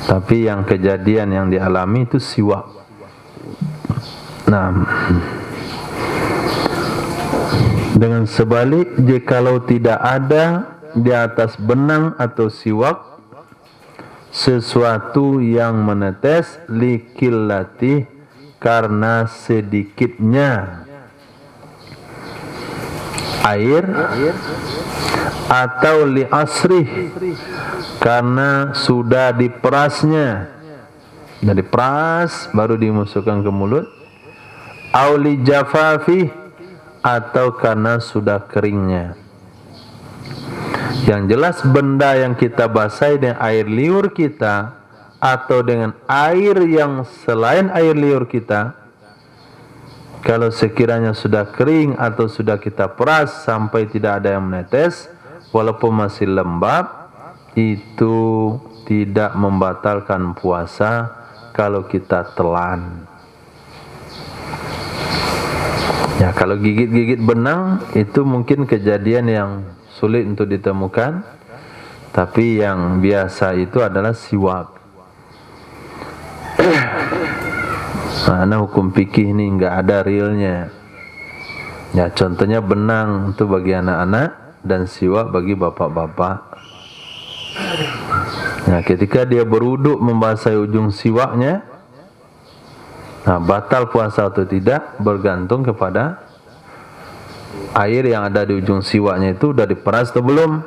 tapi yang kejadian yang dialami itu siwak. Nah, dengan sebalik, jikalau tidak ada di atas benang atau siwak sesuatu yang menetes, likillati, karena sedikitnya air, atau li asrih, karena sudah diperasnya, sudah diperas baru dimasukkan ke mulut, au li jafafi, atau karena sudah keringnya. Yang jelas benda yang kita basahi dengan air liur kita atau dengan air yang selain air liur kita, kalau sekiranya sudah kering atau sudah kita peras sampai tidak ada yang menetes, walaupun masih lembab, itu tidak membatalkan puasa kalau kita telan. Ya, kalau gigit-gigit benang itu mungkin kejadian yang sulit untuk ditemukan, tapi yang biasa itu adalah siwak. Karena hukum fikih ini nggak ada realnya. Ya, contohnya benang itu bagi anak-anak dan siwak bagi bapak-bapak. Nah, ketika dia berwuduk membasahi ujung siwaknya, nah, batal puasa atau tidak bergantung kepada air yang ada di ujung siwaknya itu sudah diperas atau belum.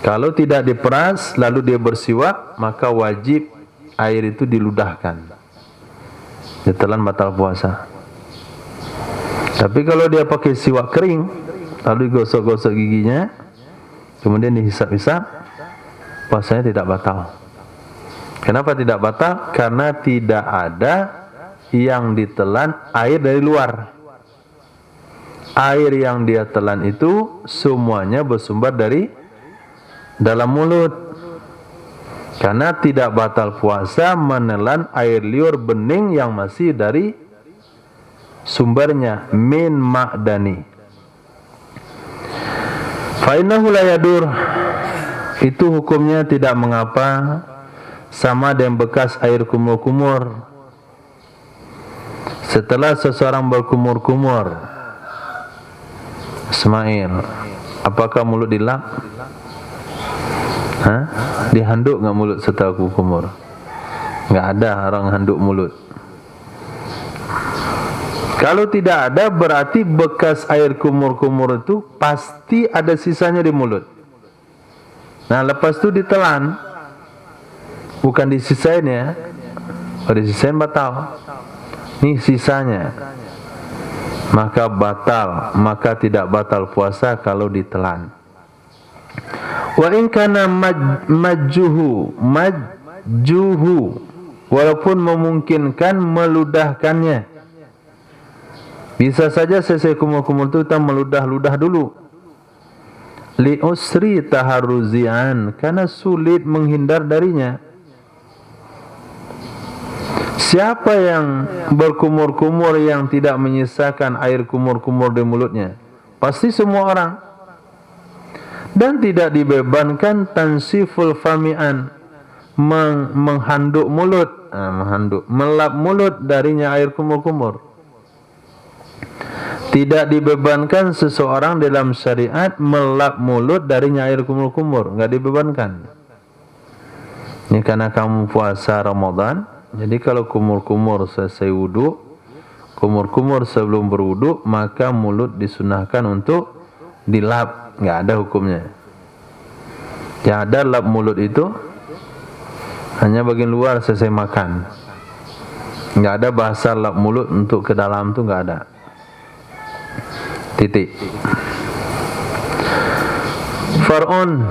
Kalau tidak diperas lalu dia bersiwak, maka wajib air itu diludahkan. Ditelan batal puasa. Tapi kalau dia pakai siwak kering, lalu digosok-gosok giginya, kemudian dihisap-hisap, puasanya tidak batal. Kenapa tidak batal? Karena tidak ada yang ditelan air dari luar. Air yang dia telan itu semuanya bersumber dari dalam mulut. Karena tidak batal puasa menelan air liur bening yang masih dari sumbernya, min ma'dani. Fa innahu la yadur, itu hukumnya tidak mengapa, sama dengan bekas air kumur-kumur. Setelah seseorang berkumur-kumur, Ismail, apakah mulut dilap? Dihanduk nggak mulut setelah kumur? Nggak ada orang handuk mulut. Kalau tidak ada, berarti bekas air kumur-kumur itu pasti ada sisanya di mulut. Nah, lepas itu ditelan, bukan disisain ya. Kalau disisain batal. Ini sisanya, maka batal, maka tidak batal puasa kalau ditelan. Wa in kana majjuhu, walaupun memungkinkan meludahkannya. Bisa saja selesai kumur-kumur itu kita meludah-ludah dulu. Li usri taharruzian, karena sulit menghindar darinya. Siapa yang berkumur-kumur yang tidak menyisakan air kumur-kumur di mulutnya? Pasti semua orang. Dan tidak dibebankan tansiful fami'an, menghanduk mulut, melap mulut darinya air kumur-kumur. Tidak dibebankan seseorang dalam syariat melap mulut darinya air kumur-kumur, enggak dibebankan. Ini karena kamu puasa Ramadan, jadi kalau kumur-kumur selesai wudu, kumur-kumur sebelum berwudu, maka mulut disunahkan untuk dilap. Nggak ada hukumnya. Yang ada lap mulut itu hanya bagian luar selesai makan. Nggak ada bahasa lap mulut untuk ke dalam, itu nggak ada. Titik. Far'un,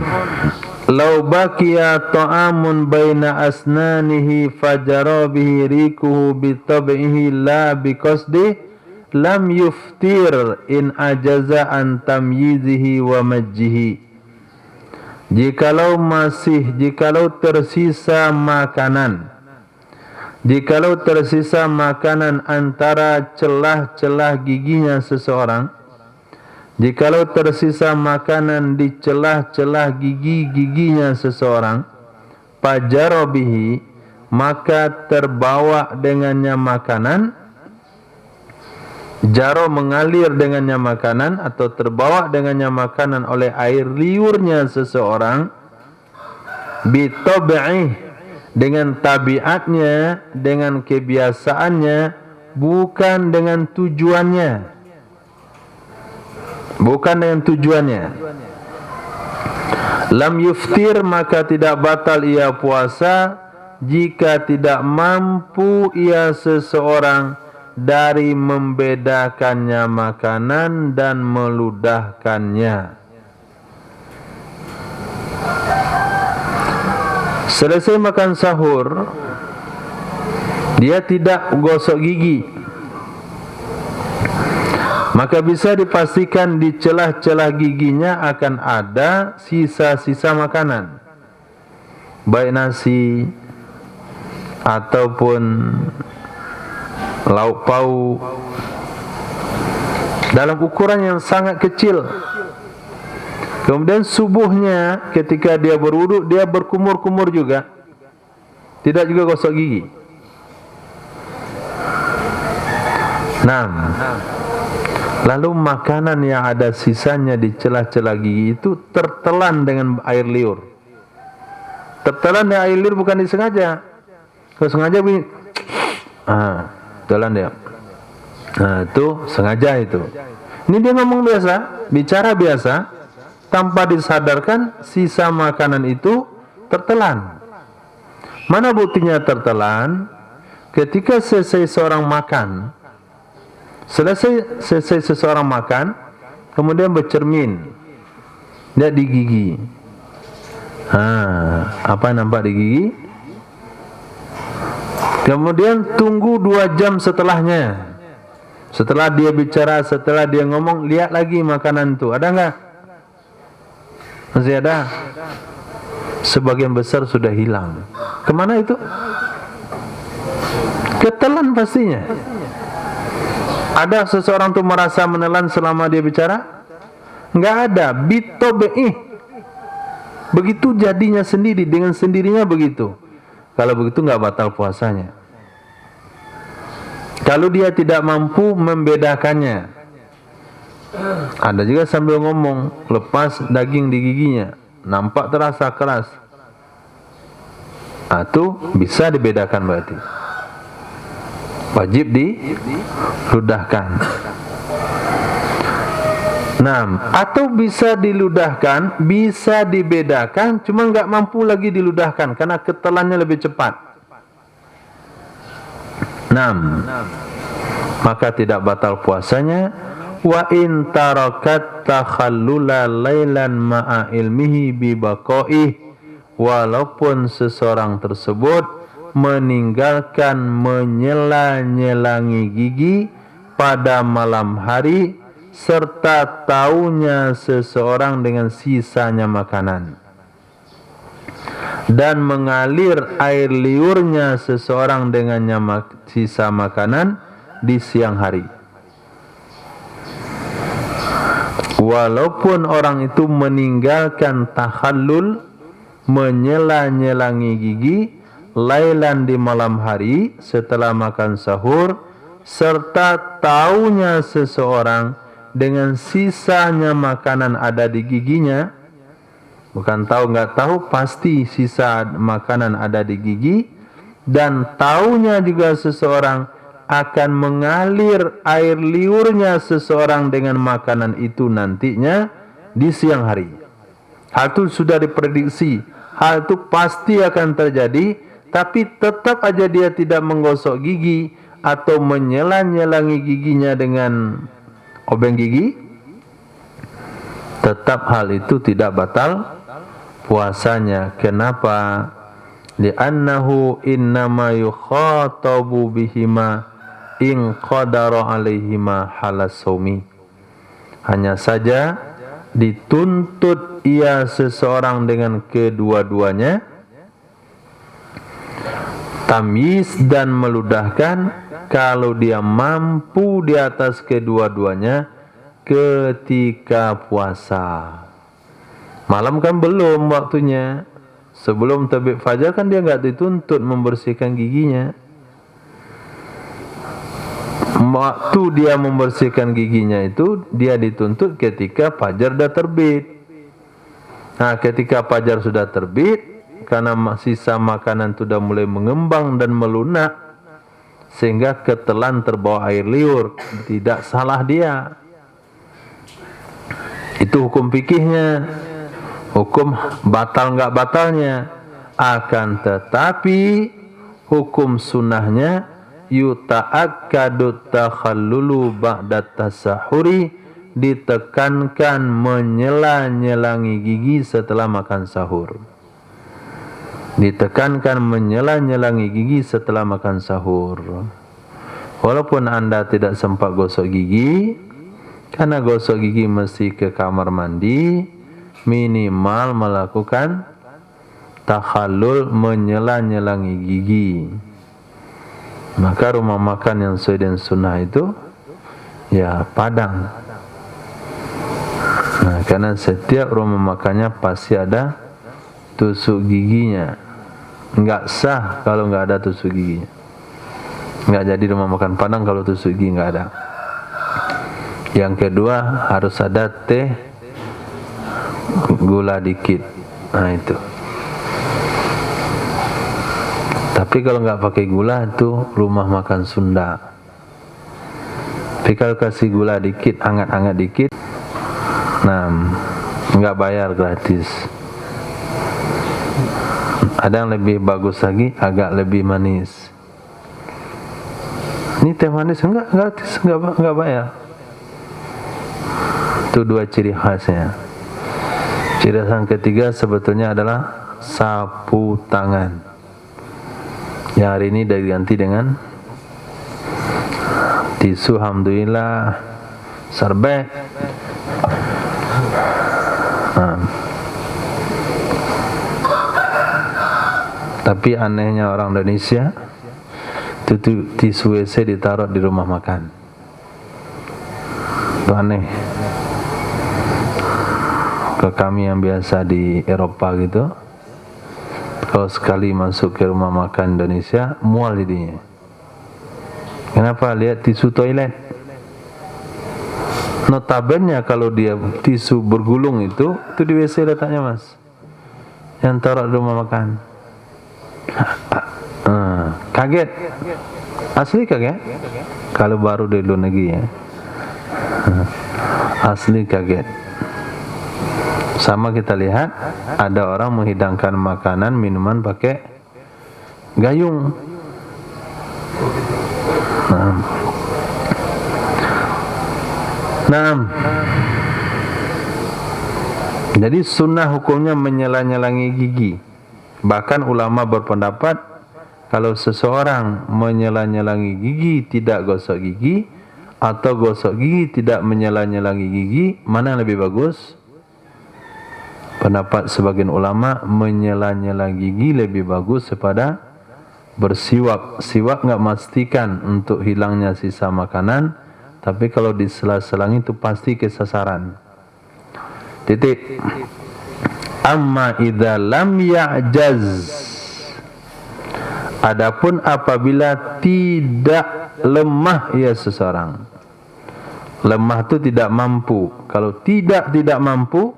law baqiya ta'amun baina asnanihi fajara bihi rikuhu bitab'ihi la biqasdi lam yuftir in ajaza an tamyizihi wa majjihi. Jikalau tersisa makanan antara celah-celah giginya seseorang, jikalau tersisa makanan di celah-celah giginya seseorang, fajara bihi, maka terbawa dengannya makanan, jaro mengalir dengannya makanan atau terbawa dengannya makanan oleh air liurnya seseorang, bitab'ih, dengan tabiatnya, dengan kebiasaannya, bukan dengan tujuannya. Bukan dengan tujuannya. Lam yuftir, maka tidak batal ia puasa jika tidak mampu ia seseorang dari membedakannya makanan dan meludahkannya. Selesai makan sahur, dia tidak gosok gigi, maka bisa dipastikan di celah-celah giginya akan ada sisa-sisa makanan, baik nasi ataupun lauk pauk, dalam ukuran yang sangat kecil. Kemudian subuhnya ketika dia berwudu, dia berkumur-kumur juga, tidak juga gosok gigi. Lalu makanan yang ada sisanya di celah-celah gigi itu tertelan dengan air liur. Tertelan dengan air liur bukan disengaja. Kalau sengaja bunyi, telan dia. Itu sengaja itu. Ini dia ngomong biasa, bicara biasa, tanpa disadarkan sisa makanan itu tertelan. Mana buktinya tertelan? Ketika selesai seseorang makan, kemudian bercermin, dia di gigi. Apa yang nampak di gigi? Kemudian tunggu 2 jam setelahnya. Setelah dia bicara, setelah dia ngomong, lihat lagi makanan itu, ada enggak? Masih ada. sebagian besar sudah hilang. Kemana itu? Ketelan pastinya. Ada seseorang tuh merasa menelan selama dia bicara? Enggak ada. Bitobeih. Begitu jadinya sendiri, dengan sendirinya begitu. Kalau begitu enggak batal puasanya. Kalau dia tidak mampu membedakannya. Ada juga sambil ngomong, lepas daging di giginya, nampak terasa keras. Itu bisa dibedakan berarti. Wajib diludahkan. Nah, atau bisa diludahkan, bisa dibedakan, cuma nggak mampu lagi diludahkan karena ketelannya lebih cepat. Nah, maka tidak batal puasanya. Wa in tarakat takhallula lailan ma'a ilmihi bi baqaih, walaupun seseorang tersebut meninggalkan menyela-nyelangi gigi pada malam hari serta taunya seseorang dengan sisanya makanan, dan mengalir air liurnya seseorang dengannya sisa makanan di siang hari. Walaupun orang itu meninggalkan takhallul, menyela-nyelangi gigi, lailan di malam hari setelah makan sahur, serta taunya seseorang dengan sisanya makanan ada di giginya, bukan tahu nggak tahu, pasti sisa makanan ada di gigi, dan taunya juga seseorang akan mengalir air liurnya seseorang dengan makanan itu nantinya di siang hari. Hal itu sudah diprediksi, hal itu pasti akan terjadi, tapi tetap aja dia tidak menggosok gigi atau menyela-nyelangi giginya dengan obeng gigi, tetap hal itu tidak batal puasanya. Kenapa? Li'annahu innama yukhatabu bihima in qadara alaihima halas saumi. Hanya saja dituntut ia seseorang dengan kedua-duanya, tamyiz dan meludahkan, kalau dia mampu di atas kedua-duanya ketika puasa. Malam kan belum waktunya. Sebelum terbit fajar kan dia enggak dituntut membersihkan giginya. Waktu dia membersihkan giginya itu dia dituntut ketika fajar sudah terbit. Nah, ketika fajar sudah terbit, karena sisa makanan sudah mulai mengembang dan melunak, sehingga ketelan terbawa air liur, tidak salah dia. Itu hukum fikihnya. Hukum batal enggak batalnya. Akan tetapi hukum sunnahnya yuta'akkadu takhallulu ba'da tasahuri, ditekankan menyela-nyelangi gigi setelah makan sahur. Ditekankan menyela-nyelangi gigi setelah makan sahur. Walaupun Anda tidak sempat gosok gigi, karena gosok gigi mesti ke kamar mandi, minimal melakukan takhallul, menyela-nyelangi gigi. Maka rumah makan yang sesuai dengan sunnah itu ya padang. Nah, karena setiap rumah makannya pasti ada tusuk giginya. Enggak sah kalau enggak ada tusuk giginya. Enggak jadi rumah makan padang kalau tusuk gigi enggak ada. Yang kedua, harus ada teh gula dikit. Nah, itu. Tapi kalau nggak pakai gula itu rumah makan Sunda. Tapi kalau kasih gula dikit, hangat-hangat dikit, nah nggak bayar, gratis. Ada yang lebih bagus lagi, agak lebih manis. Ini teh manis enggak, gratis, enggak bayar. Itu dua ciri khasnya. Ciri khas yang ketiga sebetulnya adalah sapu tangan. Yang hari ini diganti dengan tisu, alhamdulillah, serbet. Nah, Tapi anehnya orang Indonesia, tisu WC ditaruh di rumah makan. Itu aneh. Ke kami yang biasa di Eropa gitu, kalau sekali masuk ke rumah makan Indonesia, mual jadinya. Kenapa? Lihat tisu toilet. Notabene kalau dia tisu bergulung itu di WC letaknya, Mas. Yang taruh di rumah makan. Kaget. Asli kaget. Kalau baru dari luar negeri ya. Asli kaget. Sama kita lihat ada orang menghidangkan makanan, minuman pakai gayung. Jadi sunnah hukumnya menyela-nyelangi gigi. Bahkan ulama berpendapat kalau seseorang menyela-nyelangi gigi tidak gosok gigi, atau gosok gigi tidak menyela-nyelangi gigi, mana yang lebih bagus? Pendapat sebagian ulama, menyela-nyela gigi lebih bagus daripada bersiwak. Siwak enggak memastikan untuk hilangnya sisa makanan, tapi kalau disela-selangi itu pasti kesasaran. Titik. Amma idza lam ya'jaz, adapun apabila tidak lemah ya seseorang. Lemah itu tidak mampu. Kalau tidak mampu,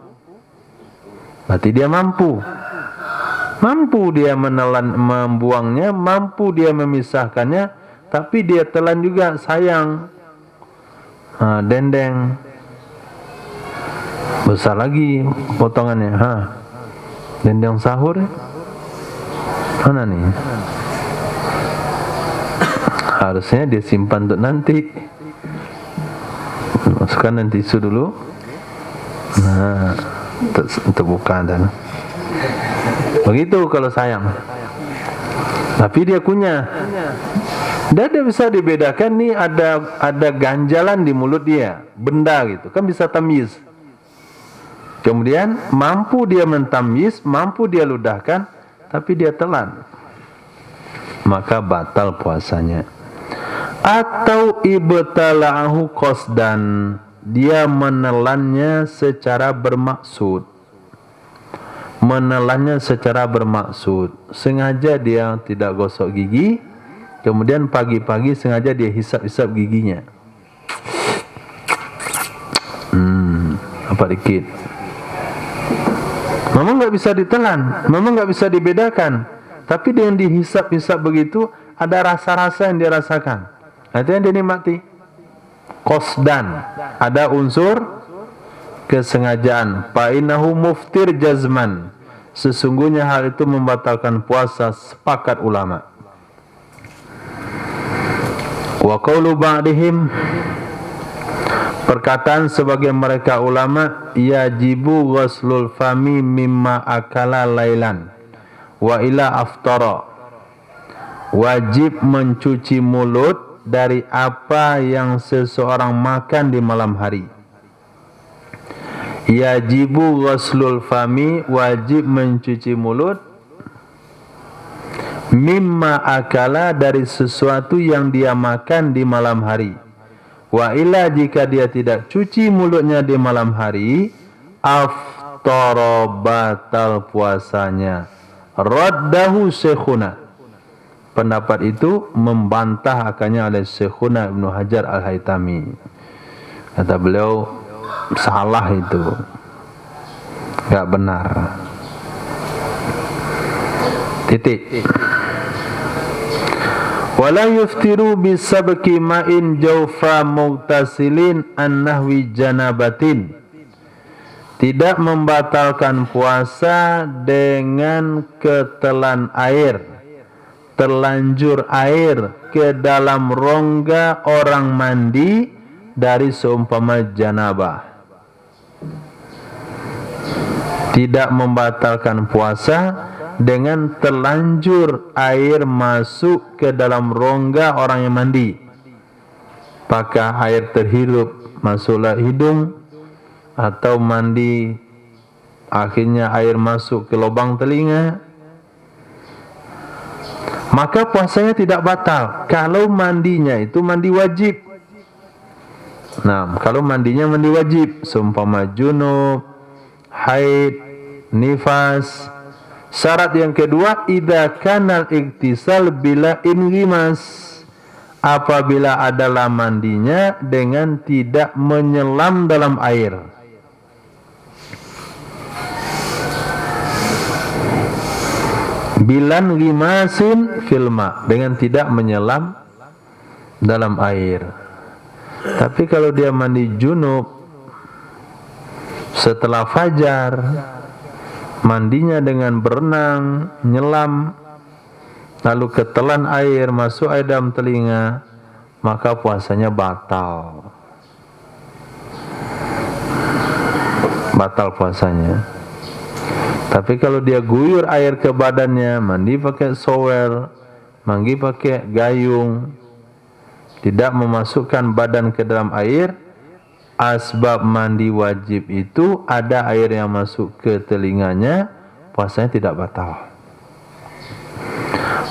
berarti dia mampu. Mampu dia menelan, membuangnya, mampu dia memisahkannya, tapi dia telan juga, sayang. Dendeng besar lagi potongannya. Dendeng sahur mana nih? Harusnya dia simpan untuk nanti. Masukkan nanti tisu dulu. Untuk buka dan begitu kalau sayang. Tapi dia kunyah. Dan dia bisa dibedakan nih, ada ganjalan di mulut dia, benda gitu kan, bisa tamyiz. Kemudian mampu dia mentamyiz, mampu dia ludahkan, tapi dia telan, maka batal puasanya. Atau ibtala'ahu qasdan, dia menelannya secara bermaksud. Menelannya secara bermaksud, sengaja dia tidak gosok gigi, kemudian pagi-pagi sengaja dia hisap-hisap giginya. Apa dikit. Memang nggak bisa ditelan, memang nggak bisa dibedakan. Tapi dengan dihisap-hisap begitu, ada rasa-rasa yang dia rasakan. Itu yang dinikmati. Qasdan, ada unsur kesengajaan. Fa'innahu muftir jazman, sesungguhnya hal itu membatalkan puasa, sepakat ulama. Wa qawlu ba'dihim, perkataan sebagian mereka ulama, yajibu ghuslul fami mimma akala lailan wa ila aftara, wajib mencuci mulut dari apa yang seseorang makan di malam hari. Yajibu ghuslul fami, wajib mencuci mulut, mimma akala, dari sesuatu yang dia makan di malam hari. Wa illa, jika dia tidak cuci mulutnya di malam hari, aftara, batal puasanya. Raddahu syekhuna, pendapat itu membantah akannya oleh Syekhuna Ibnu Hajar Al-Haytami. Kata beliau, salah itu, enggak benar. Titik. Wala yuftiru bisabki ma'in jawfa mughtasilin an nahwi janabatin, tidak membatalkan puasa dengan ketelan air, terlanjur air ke dalam rongga orang mandi dari seumpama janabah. Tidak membatalkan puasa dengan terlanjur air masuk ke dalam rongga orang yang mandi. Apakah air terhirup masuklah hidung, atau mandi akhirnya air masuk ke lubang telinga, maka puasanya tidak batal. Kalau mandinya itu mandi wajib. Nah, kalau mandinya mandi wajib, seumpama junub, haid, nifas. Syarat yang kedua, idza kanal iktisal bila inghimas, apabila adalah mandinya dengan tidak menyelam dalam air. Bilan ghimasin filma, dengan tidak menyelam dalam air. Tapi kalau dia mandi junub setelah fajar, mandinya dengan berenang, nyelam, lalu ketelan air, masuk air dalam telinga, maka puasanya batal. Batal puasanya. Tapi kalau dia guyur air ke badannya, mandi pakai shower, mandi pakai gayung, tidak memasukkan badan ke dalam air, asbab mandi wajib itu ada air yang masuk ke telinganya, puasanya tidak batal.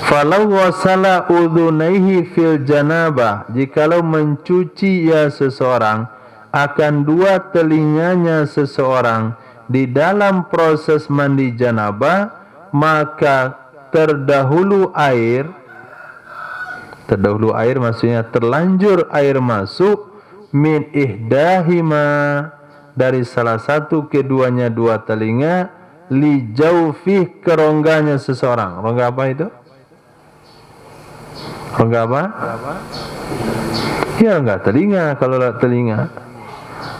Falau wasala udhunaihi fil janabah, jikalau mencuci ya seseorang akan dua telinganya seseorang di dalam proses mandi janabah, maka terdahulu air maksudnya terlanjur air masuk min ihdahima, dari salah satu keduanya dua telinga, li jaufih, ke rongganya seseorang. Rongga apa itu? Rongga apa? Ya, rongga telinga. Kalau telinga,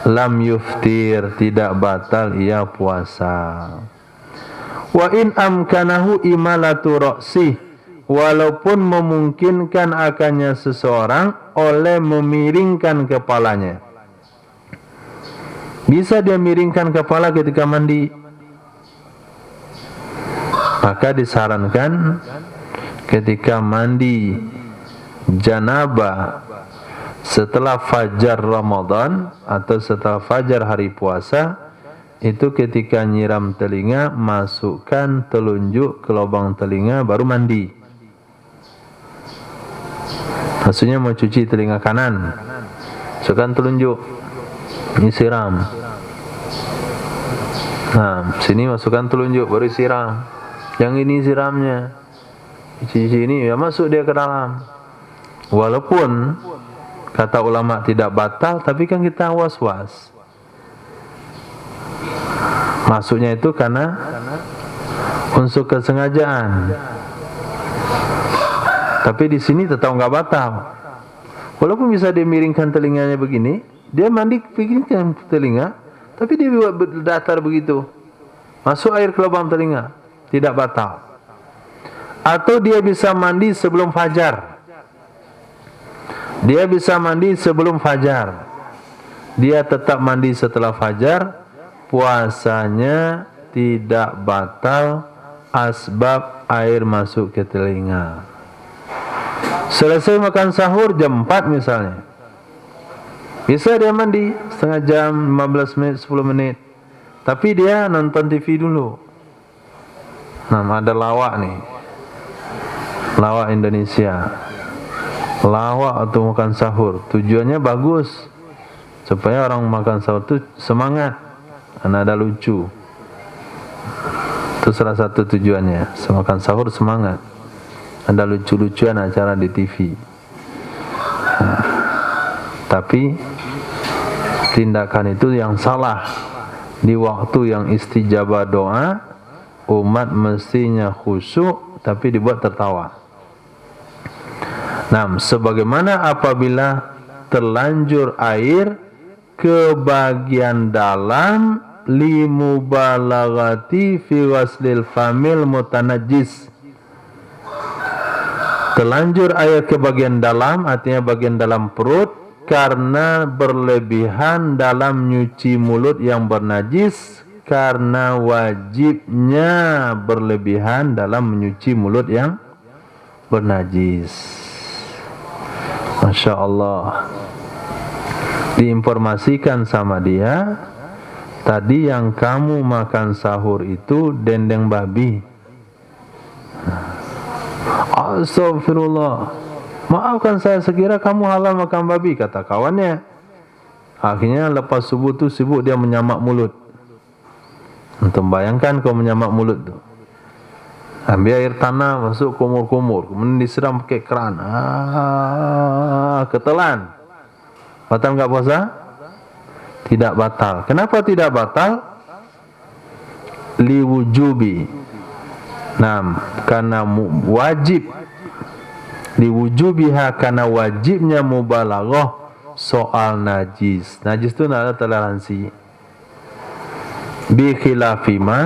lam yuftir, tidak batal ia puasa. Wa in amkanahu imalatu ra'sih, walaupun memungkinkan akannya seseorang oleh memiringkan kepalanya. Bisa dia miringkan kepala ketika mandi, maka disarankan ketika mandi janabah setelah fajar Ramadan atau setelah fajar hari puasa, itu ketika nyiram telinga, masukkan telunjuk ke lubang telinga baru mandi. Maksudnya mau cuci telinga kanan, masukkan telunjuk, ini siram. Nah, sini masukkan telunjuk baru siram. Yang ini siramnya, cuci ini ya masuk dia ke dalam. Walaupun kata ulama tidak batal, tapi kan kita was-was. Masuknya itu karena unsur kesengajaan. Tapi di sini tetap nggak batal. Walaupun bisa dia miringkan telinganya begini, dia mandi piringkan telinga, tapi dia datar begitu, masuk air ke lubang telinga, tidak batal. Atau dia bisa mandi sebelum fajar. Dia bisa mandi sebelum fajar, dia tetap mandi setelah fajar, puasanya tidak batal asbab air masuk ke telinga. Selesai makan sahur jam 4 misalnya, bisa dia mandi setengah jam, 15 menit, 10 menit, tapi dia nonton TV dulu. Nah, ada lawak nih, lawak Indonesia, lawak atau makan sahur, tujuannya bagus supaya orang makan sahur itu semangat, ada lucu. Itu salah satu tujuannya, makan sahur semangat, ada lucu-lucuan acara di TV. Nah, tapi tindakan itu yang salah. Di waktu yang istijabah doa, umat mestinya khusyuk, tapi dibuat tertawa. Nah, sebagaimana apabila terlanjur air ke bagian dalam, limubalaghati fi waslil famil mutanajjis. Terlanjur air ke bagian dalam, artinya bagian dalam perut, karena berlebihan dalam nyuci mulut yang bernajis, karena wajibnya berlebihan dalam menyuci mulut yang bernajis. Masya Allah. Diinformasikan sama dia, tadi yang kamu makan sahur itu dendeng babi. Astagfirullah, maafkan saya, sekira kamu halal makan babi, kata kawannya. Akhirnya lepas subuh tu sibuk dia menyamak mulut. Antum bayangkan kau menyamak mulut tu. Ambil air tanah, masuk kumur-kumur, kemudian disiram pakai keran. Ketelan. Batal enggak puasa? Tidak batal. Kenapa tidak batal? Liwujubi. Nah, karena wajib. Liwujubiha, karena wajibnya mubalaghah soal najis. Najis itu tidak ada toleransi. Bi khilafima,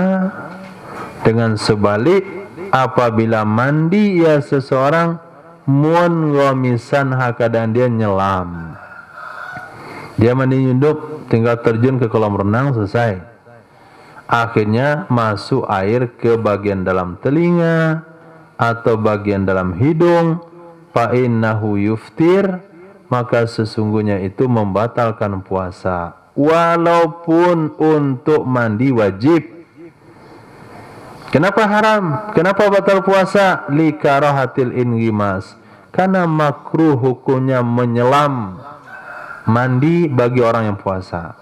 dengan sebalik apabila mandi ya seseorang munghamisan, keadaan dia nyelam. Dia mandi nyunduk, tinggal terjun ke kolam renang, selesai. Akhirnya masuk air ke bagian dalam telinga atau bagian dalam hidung, fa innahu yuftir, maka sesungguhnya itu membatalkan puasa, walaupun untuk mandi wajib. Kenapa haram? Kenapa batal puasa? Likarahatil inghimas, karena makruh hukumnya menyelam mandi bagi orang yang puasa.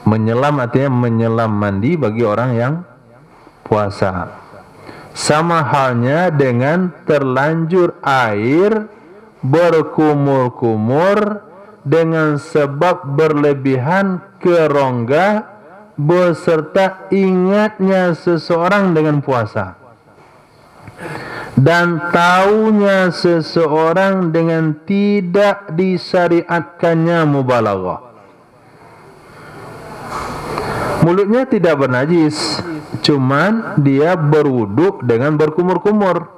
Menyelam artinya menyelam mandi bagi orang yang puasa. Sama halnya dengan terlanjur air berkumur-kumur dengan sebab berlebihan ke rongga beserta ingatnya seseorang dengan puasa, dan taunya seseorang dengan tidak disyariatkannya mubalaghah. Mulutnya tidak bernajis, cuman dia berwuduk dengan berkumur-kumur.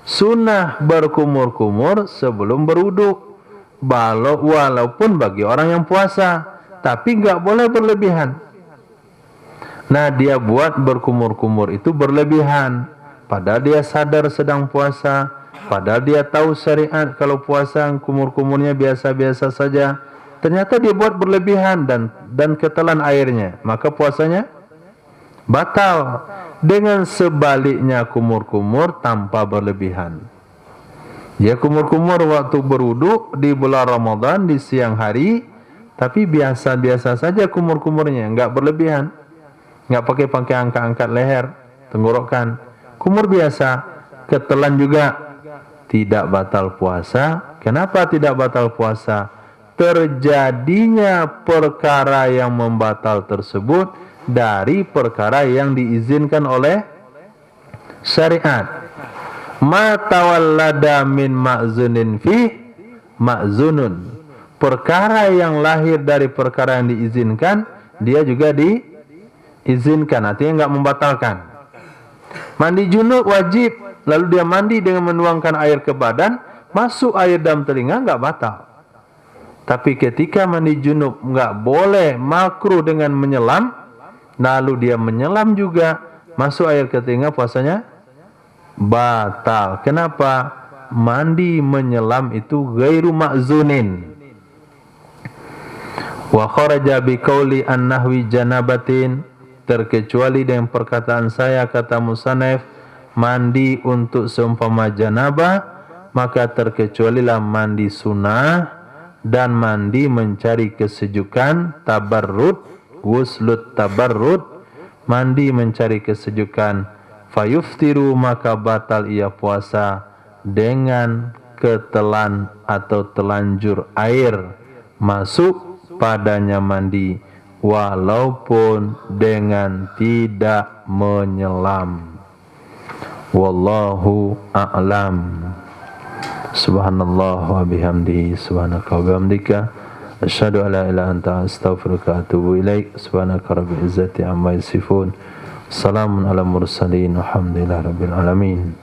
Sunnah berkumur-kumur sebelum berwuduk, walaupun bagi orang yang puasa, tapi enggak boleh berlebihan. Nah, dia buat berkumur-kumur itu berlebihan, padahal dia sadar sedang puasa, padahal dia tahu syariat kalau puasa kumur-kumurnya biasa-biasa saja. Ternyata dia buat berlebihan dan ketelan airnya, maka puasanya batal. Dengan sebaliknya kumur-kumur tanpa berlebihan. Dia kumur-kumur waktu berwudu di bulan Ramadan di siang hari, tapi biasa-biasa saja kumur-kumurnya, enggak berlebihan. Enggak pakai angkat-angkat leher, tenggorokan. Kumur biasa, ketelan juga, tidak batal puasa. Kenapa tidak batal puasa? Terjadinya perkara yang membatal tersebut dari perkara yang diizinkan oleh syariat. Ma tawallada min ma'zunin fi ma'zunun. Perkara yang lahir dari perkara yang diizinkan, dia juga diizinkan, artinya enggak membatalkan. Mandi junub wajib, lalu dia mandi dengan menuangkan air ke badan, masuk air dalam telinga, enggak batal. Tapi ketika mandi junub enggak boleh, makruh dengan menyelam, lalu dia menyelam juga, masuk air ke telinga, puasanya batal. Kenapa? Mandi menyelam itu ghairu ma'zunin. Wa kharaja biqauli an-nahwi janabatin, terkecuali dengan perkataan saya, kata musannaf, mandi untuk seumpama janabah, maka terkecualilah mandi sunnah dan mandi mencari kesejukan, tabarrud, wuslut tabarrud, mandi mencari kesejukan, fayuftiru, maka batal ia puasa dengan ketelan atau telanjur air masuk padanya mandi, walaupun dengan tidak menyelam. Wallahu a'lam. Subhanallah wa bihamdihi, subhanaka wa bihamdika, asyhadu an la ilaha illa anta, astaghfiruka wa atubu ilaik. Subhanaka rabbil izzati amma yasifun, salamun alal mursalin, walhamdulillahi rabbil alamin.